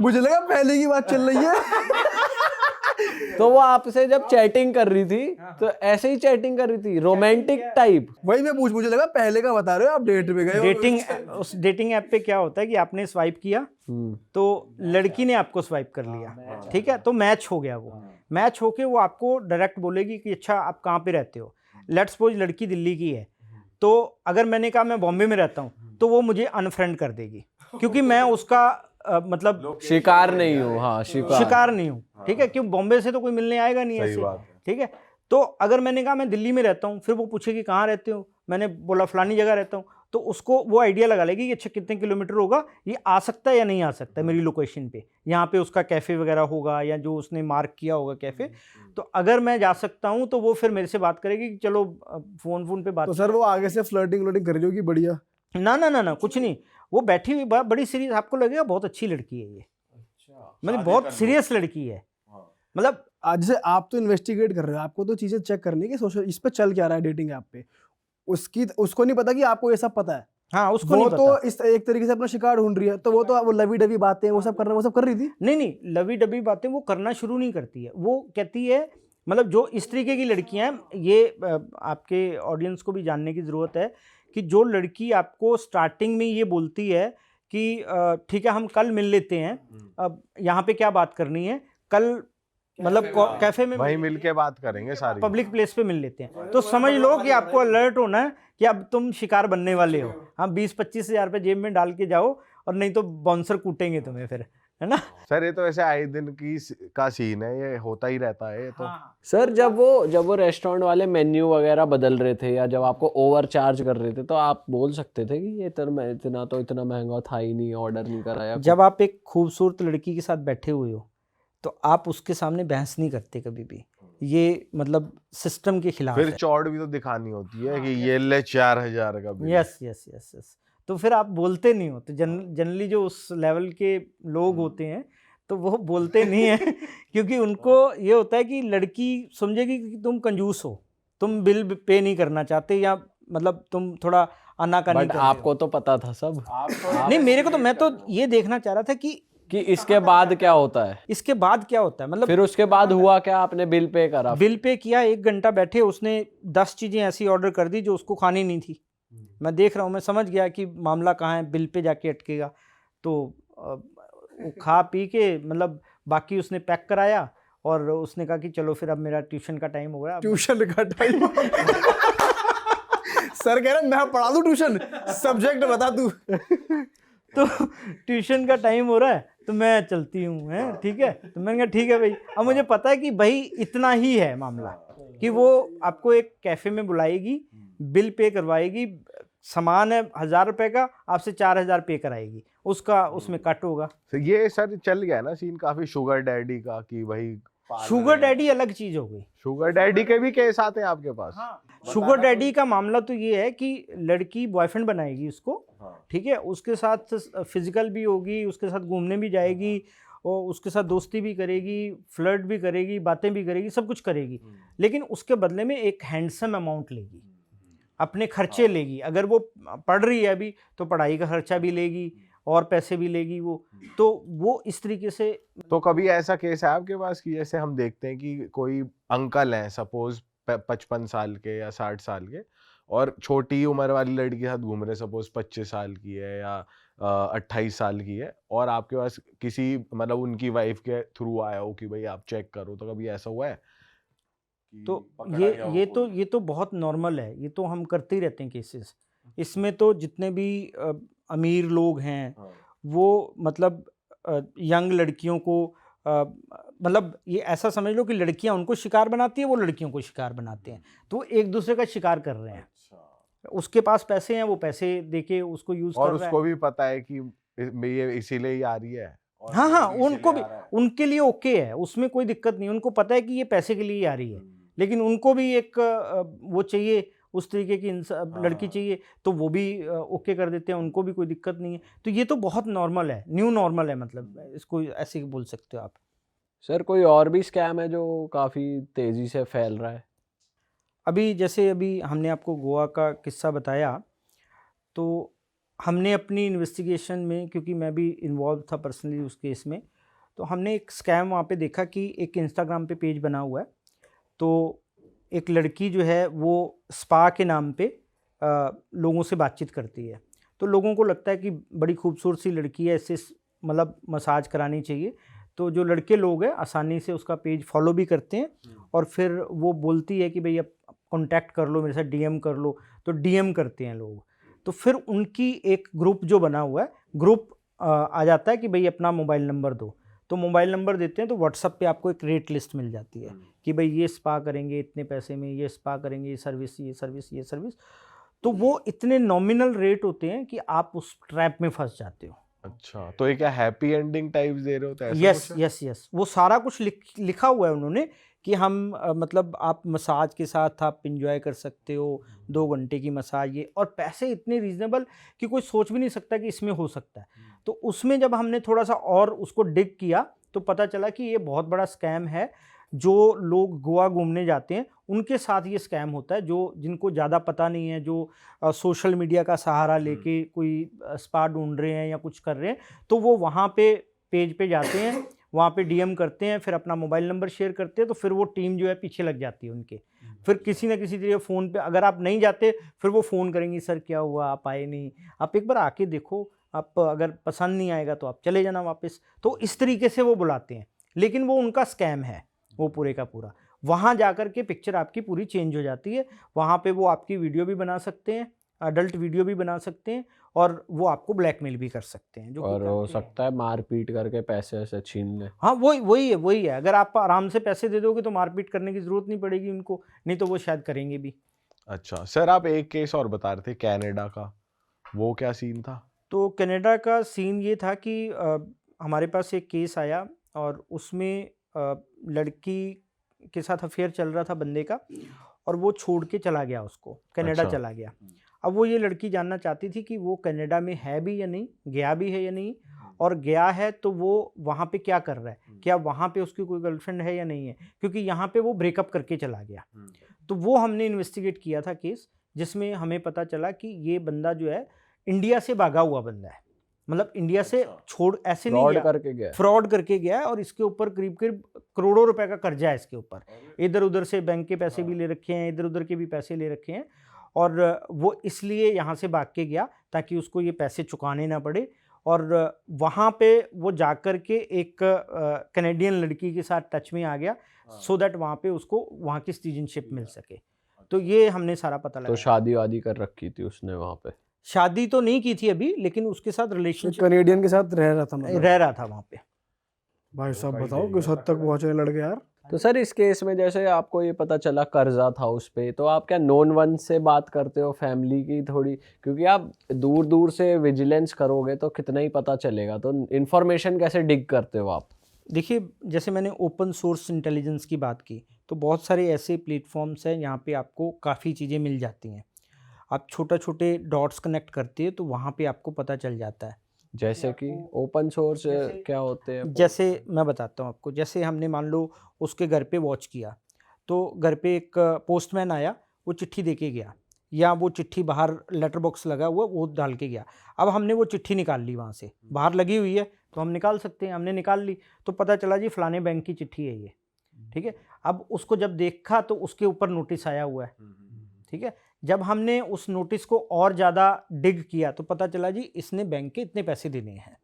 C: मुझे लगा पहले की बात चल रही है।
B: तो वो आपसे जब चैटिंग कर रही थी तो ऐसे ही चैटिंग कर रही थी, रोमांटिक टाइप?
C: वही मैं मुझे लगा पहले का बता रहे हो, आप डेट पे गए।
A: उस डेटिंग ऐप पे क्या होता है कि आपने स्वाइप किया तो लड़की ने आपको स्वाइप कर लिया, ठीक है? तो मैच हो गया। वो मैच होके वो आपको डायरेक्ट बोलेगी कि अच्छा आप कहाँ पे रहते हो। लेट्स सपोज लड़की दिल्ली की है, तो अगर मैंने कहा मैं बॉम्बे में रहता हूँ, तो वो मुझे अनफ्रेंड कर देगी, क्योंकि मैं उसका मतलब
B: शिकार नहीं हूँ। हाँ,
A: शिकार नहीं हूँ, ठीक है? क्यों, बॉम्बे से तो कोई मिलने आएगा नहीं ऐसे, ठीक है? तो अगर मैंने कहा मैं दिल्ली में रहता हूँ, फिर वो पूछेगी कहाँ रहते हो, मैंने बोला फलानी जगह रहता हूँ, तो उसको वो आइडिया लगा लेगी कि अच्छा कितने किलोमीटर होगा, ये आ सकता है या नहीं आ सकता है मेरी लोकेशन पे, यहाँ पे उसका कैफ़े वगैरह होगा या जो उसने मार्क किया होगा कैफ़े। तो अगर मैं जा सकता हूँ तो वो फिर मेरे से बात करेगी कि चलो फ़ोन पे बात।
C: तो सर वो आगे से फ्लर्टिंग कर रही होगी बढ़िया?
A: ना, कुछ नहीं। वो बैठी हुई बड़ी सीरियस, आपको लगेगा बहुत अच्छी लड़की है ये, मतलब बहुत सीरियस लड़की है। मतलब
C: आज से आप तो इन्वेस्टिगेट कर रहे हो, आपको तो चीजें चेक करनी है कि सोशल इस पे चल क्या रहा है डेटिंग ऐप पे। उसको नहीं पता कि आपको ये सब पता है।
A: हाँ, उसको
C: वो
A: नहीं
C: तो
A: पता।
C: इस एक तरीके से अपना शिकार ढूंढ रही है, तो वो लवी डवी बातें वो सब कर रही थी।
A: नहीं, लवी डबी बातें वो करना शुरू नहीं करती है। वो कहती है, मतलब जो इस तरीके की लड़कियां हैं, ये आपके ऑडियंस को भी जानने की ज़रूरत है कि जो लड़की आपको स्टार्टिंग में ये बोलती है कि ठीक है हम कल मिल लेते हैं, अब यहाँ पे क्या बात करनी है, कल मतलब कैफे में
D: वहीं मिल के बात करेंगे सारी,
A: पब्लिक प्लेस पे मिल लेते हैं, तो समझ लो कि आपको अलर्ट होना है कि अब तुम शिकार बनने वाले हो। हाँ, 20-25 हज़ार रुपये जेब में डाल के जाओ, और नहीं तो बाउंसर कूटेंगे तुम्हें फिर, है ना?
D: सर ये तो ऐसे आए दिन का सीन है, ये होता ही रहता है ये तो।
B: सर जब वो रेस्टोरेंट वाले मेन्यू वगैरह बदल रहे थे या जब आपको ओवर चार्ज कर रहे थे, तो आप बोल सकते थे कि ये इतना महंगा था ही नहीं, ऑर्डर नहीं कराया?
A: जब आप एक खूबसूरत लड़की के साथ बैठे हुए हो तो आप उसके सामने बहस नहीं करते कभी भी, ये मतलब सिस्टम के खिलाफ
D: फिर
A: है।
D: चौड़ भी तो दिखानी होती है कि ये ले 4,000 का बिल।
A: यस, तो फिर आप बोलते नहीं हो। तो जनरली जो उस लेवल के लोग होते हैं तो वो बोलते नहीं हैं क्योंकि उनको ये होता है कि लड़की समझेगी कि तुम कंजूस हो, तुम बिल पे नहीं करना चाहते, या मतलब तुम थोड़ा आनाकानी
B: बट
A: करते हो।
B: आपको तो पता था सब।
A: नहीं, मेरे को तो, मैं तो ये देखना चाह रहा था कि
B: इसके बाद क्या होता है।
A: इसके बाद क्या होता है, मतलब
B: फिर उसके बाद हुआ क्या? आपने बिल पे करा?
A: बिल पे किया, 1 घंटा बैठे, उसने 10 चीज़ें ऐसी ऑर्डर कर दी जो उसको खानी नहीं थी। मैं देख रहा हूँ, मैं समझ गया कि मामला कहाँ है, बिल पे जाके अटकेगा। तो वो खा पी के मतलब बाकी उसने पैक कराया, और उसने कहा कि चलो फिर अब मेरा ट्यूशन का टाइम हो गया।
C: ट्यूशन का टाइम? सर कह रहे मैं पढ़ा दूं ट्यूशन, सब्जेक्ट बता तू।
A: तो ट्यूशन का टाइम हो रहा है तो मैं चलती हूँ, है ठीक है? तो मैंने कहा ठीक है भाई। अब मुझे पता है कि भाई इतना ही है मामला, कि वो आपको एक कैफ़े में बुलाएगी, बिल पे करवाएगी, सामान है 1,000 रुपये का, आपसे 4,000 पे कराएगी, उसका उसमें कट होगा।
D: तो ये सर चल गया ना सीन काफी शुगर डैडी का, कि भाई
A: शुगर डैडी अलग चीज़ हो गई।
D: शुगर डैडी के भी केस आते हैं आपके पास?
A: शुगर डैडी का मामला तो ये है कि लड़की बॉयफ्रेंड बनाएगी उसको, ठीक है? उसके साथ फिजिकल भी होगी, उसके साथ घूमने भी जाएगी, और उसके साथ दोस्ती भी करेगी, फ्लर्ट भी करेगी, बातें भी करेगी, सब कुछ करेगी, लेकिन उसके बदले में एक हैंडसम अमाउंट लेगी, अपने खर्चे लेगी। अगर वो पढ़ रही है अभी तो पढ़ाई का खर्चा भी लेगी और पैसे भी लेगी वो, तो वो इस तरीके से।
D: तो कभी ऐसा केस है आपके पास कि जैसे हम देखते हैं कि कोई अंकल हैं सपोज 55 साल के या 60 साल के, और छोटी उम्र वाली लड़की के साथ घूम रहे, सपोज 25 साल की है या 28 साल की है, और आपके पास किसी मतलब उनकी वाइफ के थ्रू आया हो कि भाई आप चेक करो, तो कभी ऐसा हुआ है
A: तो
D: कि पकड़ा
A: ये
D: गया हो
A: ये
D: कोई?
A: तो ये तो बहुत नॉर्मल है, ये तो हम करते ही रहते हैं केसेस। इसमें तो जितने भी अमीर लोग हैं
D: हाँ।
A: वो मतलब यंग लड़कियों को मतलब ये ऐसा समझ लो कि लड़कियां उनको शिकार बनाती है, वो लड़कियों को शिकार बनाते हैं, तो वो एक दूसरे का शिकार कर रहे हैं।
D: अच्छा।
A: उसके पास पैसे हैं, वो पैसे देके उसको यूज कर
D: और
A: रहा है।
D: उसको भी पता है कि ये इसीलिए ही आ रही है, और
A: हाँ
D: वो
A: हाँ,
D: भी
A: उनको
D: इसीलिए
A: भी,
D: आ रहा है।
A: उनके लिए ओके है, उसमें कोई दिक्कत नहीं, उनको पता है कि ये पैसे के लिए ही आ रही है, लेकिन उनको भी एक वो चाहिए, उस तरीके की लड़की
D: हाँ।
A: चाहिए, तो वो भी ओके कर देते हैं, उनको भी कोई दिक्कत नहीं है। तो ये तो बहुत नॉर्मल है, न्यू नॉर्मल है, मतलब इसको ऐसे ही बोल सकते हो आप।
B: सर कोई और भी स्कैम है जो काफ़ी तेज़ी से फैल रहा है?
A: अभी हमने आपको गोवा का किस्सा बताया, तो हमने अपनी इन्वेस्टिगेशन में, क्योंकि मैं भी इन्वॉल्व था पर्सनली उस केस में, तो हमने एक स्कैम वहाँ पे देखा कि एक इंस्टाग्राम पे पेज बना हुआ है, तो एक लड़की जो है वो स्पा के नाम पे लोगों से बातचीत करती है, तो लोगों को लगता है कि बड़ी खूबसूरत सी लड़की है, इससे मतलब मसाज करानी चाहिए, तो जो लड़के लोग हैं आसानी से उसका पेज फॉलो भी करते हैं, और फिर वो बोलती है कि भाई अब कांटेक्ट कर लो मेरे साथ, डीएम कर लो, तो डीएम करते हैं लोग। तो फिर उनकी एक ग्रुप जो बना हुआ है, ग्रुप आ जाता है कि भाई अपना मोबाइल नंबर दो, तो मोबाइल नंबर देते हैं, तो व्हाट्सअप पे आपको एक रेट लिस्ट मिल जाती है कि भाई ये स्पा करेंगे इतने पैसे में, ये स्पा करेंगे, ये सर्विस, ये सर्विस, ये सर्विस, तो वो इतने नॉमिनल रेट होते हैं कि आप उस ट्रैप में फंस जाते हो।
D: अच्छा, तो ये क्या हैप्पी एंडिंग टाइप्स दे रहे हो, तो ऐसा
A: यस
D: कुछ है?
A: यस यस, वो सारा कुछ लिखा हुआ है उन्होंने कि हम मतलब आप मसाज के साथ आप इंजॉय कर सकते हो, 2 घंटे की मसाज, ये, और पैसे इतने रीजनेबल कि कोई सोच भी नहीं सकता कि इसमें हो सकता है। तो उसमें जब हमने थोड़ा सा और उसको डिग किया, तो पता चला कि ये बहुत बड़ा स्कैम है। जो लोग गोवा घूमने जाते हैं उनके साथ ये स्कैम होता है, जो जिनको ज़्यादा पता नहीं है, जो सोशल मीडिया का सहारा लेके कोई स्पा ढूंढ रहे हैं या कुछ कर रहे हैं, तो वो वहाँ पे पेज पे जाते हैं, वहाँ पे डीएम करते हैं, फिर अपना मोबाइल नंबर शेयर करते हैं, तो फिर वो टीम जो है पीछे लग जाती है उनके। फिर किसी ना किसी तरीके फ़ोन पे, अगर आप नहीं जाते फिर वो फ़ोन करेंगी, सर क्या हुआ, आप आए नहीं, आप एक बार आके देखो, आप अगर पसंद नहीं आएगा तो आप चले जाना वापस। तो इस तरीके से वो बुलाते हैं, लेकिन वो उनका स्कैम है, वो पूरे का पूरा। वहाँ जाकर के पिक्चर आपकी पूरी चेंज हो जाती है, वहाँ पे वो आपकी वीडियो भी बना सकते हैं, अडल्ट वीडियो भी बना सकते हैं, और वो आपको ब्लैकमेल भी कर सकते हैं, जो कि
B: और हो
A: करते हैं।
B: सकता है मारपीट करके पैसे ऐसे छीन ले।
A: हाँ, वही है। अगर आप आराम से पैसे दे दोगे तो मारपीट करने की ज़रूरत नहीं पड़ेगी उनको, नहीं तो वो शायद करेंगे भी।
D: अच्छा सर, आप एक केस और बता रहे थे कनाडा का, वो क्या सीन था?
A: तो कनाडा का सीन ये था कि हमारे पास एक केस आया, और उसमें लड़की के साथ अफेयर चल रहा था बंदे का, और वो छोड़ के चला गया उसको, कनाडा
D: अच्छा।
A: चला गया। अब वो ये लड़की जानना चाहती थी कि वो कनाडा में है भी या नहीं, गया भी है या नहीं, और गया है तो वो वहाँ पे क्या कर रहा है, क्या वहाँ पे उसकी कोई गर्लफ्रेंड है या नहीं है, क्योंकि यहाँ पे वो ब्रेकअप करके चला गया। तो वो हमने इन्वेस्टिगेट किया था केस, जिसमें हमें पता चला कि ये बंदा जो है इंडिया से भागा हुआ बंदा है, मतलब इंडिया से छोड़ ऐसे नहीं
B: फ्रॉड
A: गया,
B: करके गया।
A: फ्रॉड करके गया है, और इसके ऊपर करीब करीब करोड़ों रुपए का कर्जा है इसके ऊपर। इधर उधर से बैंक के पैसे भी ले रखे हैं, इधर उधर के भी पैसे ले रखे हैं, और वो इसलिए यहाँ से भाग के गया ताकि उसको ये पैसे चुकाने ना पड़े, और वहाँ पे वो जाकर के एक कैनेडियन लड़की के साथ टच में आ गया, सो दैट वहाँ पे उसको वहाँ की सिटीजनशिप मिल सके। तो ये हमने सारा पता
B: तो
A: लगाया।
B: शादी वादी कर रखी थी उसने वहाँ पे?
A: शादी तो नहीं की थी अभी, लेकिन उसके साथ रिलेशनशिप
C: कनेडियन के साथ रह रहा था मतलब।
A: रह रहा था वहाँ पे।
C: भाई साहब बताओ किस हद तक पहुंचने लड़के यार।
B: तो सर इस केस में जैसे आपको ये पता चला कर्जा था उस पे, तो आप क्या नॉन वन से बात करते हो, फैमिली की थोड़ी, क्योंकि आप दूर दूर से विजिलेंस करोगे तो कितना ही पता चलेगा, तो इन्फॉर्मेशन कैसे डिग करते हो आप?
A: देखिए, जैसे मैंने ओपन सोर्स इंटेलिजेंस की बात की, तो बहुत सारे ऐसे प्लेटफॉर्म्स हैं यहाँ पे आपको काफ़ी चीज़ें मिल जाती हैं। आप छोटे डॉट्स कनेक्ट करते हैं तो वहाँ पे आपको पता चल जाता है।
B: जैसे कि ओपन सोर्स क्या होते हैं?
A: जैसे मैं बताता हूँ आपको, जैसे हमने मान लो उसके घर पे वॉच किया, तो घर पे एक पोस्टमैन आया, वो चिट्ठी दे के गया, या वो चिट्ठी बाहर लेटर बॉक्स लगा हुआ वो डाल के गया। अब हमने वो चिट्ठी निकाल ली, वहाँ से बाहर लगी हुई है तो हम निकाल सकते हैं, हमने निकाल ली, तो पता चला जी फलाने बैंक की चिट्ठी है ये, ठीक है। अब उसको जब देखा तो उसके ऊपर नोटिस आया हुआ है, ठीक है। जब हमने उस नोटिस को और ज़्यादा डिग किया तो पता चला जी इसने बैंक के इतने पैसे देने हैं।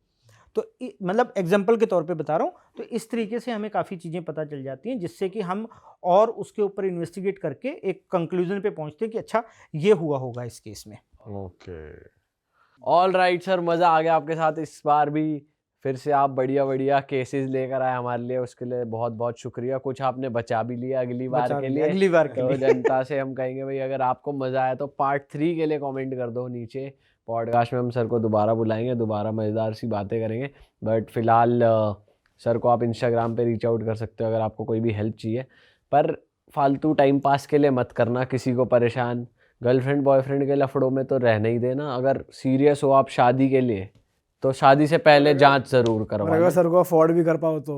A: तो मतलब एग्जाम्पल के तौर पे बता रहा हूँ। तो इस तरीके से हमें काफ़ी चीज़ें पता चल जाती हैं जिससे कि हम और उसके ऊपर इन्वेस्टिगेट करके एक कंक्लूजन पे पहुँचते हैं कि अच्छा ये हुआ होगा इस केस में।
D: ओके।
B: ऑल राइट सर, मज़ा आ गया आपके साथ इस बार भी। फिर से आप बढ़िया बढ़िया केसेस लेकर आए हमारे लिए, उसके लिए बहुत बहुत शुक्रिया। कुछ आपने बचा भी लिया अगली बार
A: बचा
B: के
A: भी
B: लिए।
A: अगली बार के
B: तो
A: लिए।
B: जनता से हम कहेंगे भाई अगर आपको मज़ा आया तो पार्ट 3 के लिए कमेंट कर दो नीचे। पॉडकास्ट में हम सर को दोबारा बुलाएंगे, दोबारा मज़ेदार सी बातें करेंगे। बट फिलहाल सर को आप इंस्टाग्राम पे रीच आउट कर सकते हो अगर आपको कोई भी हेल्प चाहिए। पर फालतू टाइम पास के लिए मत करना किसी को परेशान। गर्लफ्रेंड बॉयफ्रेंड के लफड़ों में तो रहने ही देना। अगर सीरियस हो आप शादी के लिए तो शादी से पहले जांच ज़रूर
C: और
B: करवा
C: अगर
B: लें।
C: सर को अफोर्ड भी कर पाओ तो।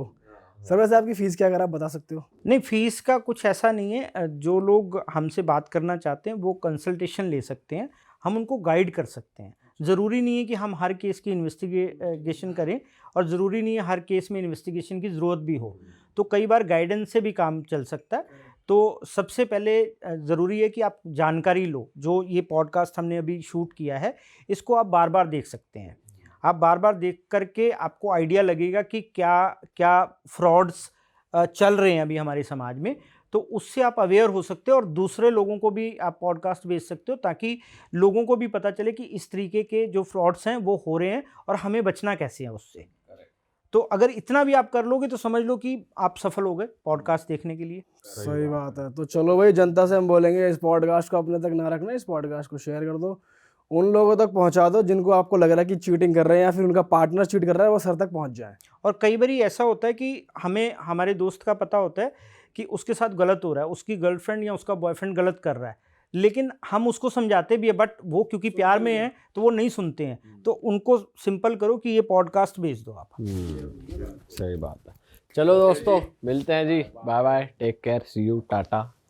C: सर वैसे आपकी फ़ीस क्या, अगर आप बता सकते हो?
A: नहीं, फीस का कुछ ऐसा नहीं है। जो लोग हमसे बात करना चाहते हैं वो कंसल्टेशन ले सकते हैं, हम उनको गाइड कर सकते हैं। ज़रूरी नहीं है कि हम हर केस की इन्वेस्टिगेशन करें और ज़रूरी नहीं है हर केस में इन्वेस्टिगेशन की ज़रूरत भी हो। तो कई बार गाइडेंस से भी काम चल सकता है। तो सबसे पहले ज़रूरी है कि आप जानकारी लो। जो ये पॉडकास्ट हमने अभी शूट किया है इसको आप बार बार देख सकते हैं। आप बार बार देख करके आपको आइडिया लगेगा कि क्या क्या फ्रॉड्स चल रहे हैं अभी हमारे समाज में। तो उससे आप अवेयर हो सकते हो और दूसरे लोगों को भी आप पॉडकास्ट भेज सकते हो ताकि लोगों को भी पता चले कि इस तरीके के जो फ्रॉड्स हैं वो हो रहे हैं और हमें बचना कैसे है उससे। तो अगर इतना भी आप कर लोगे तो समझ लो कि आप सफल हो गए पॉडकास्ट देखने के लिए।
C: सही बात है। तो चलो भाई, जनता से हम बोलेंगे इस पॉडकास्ट को अपने तक ना रखना, इस पॉडकास्ट को शेयर कर दो, उन लोगों तक पहुंचा दो जिनको आपको लग रहा है कि चीटिंग कर रहे हैं या फिर उनका पार्टनर चीट कर रहा है, वो सर तक पहुंच जाए।
A: और कई बार ऐसा होता है कि हमें हमारे दोस्त का पता होता है कि उसके साथ गलत हो रहा है, उसकी गर्लफ्रेंड या उसका बॉयफ्रेंड गलत कर रहा है, लेकिन हम उसको समझाते भी है बट वो क्योंकि प्यार में है तो वो नहीं सुनते हैं। तो उनको सिंपल करो कि ये पॉडकास्ट भेज दो आप।
B: सही बात है। चलो दोस्तों, मिलते हैं जी। Bye bye, take care, see you, Tata.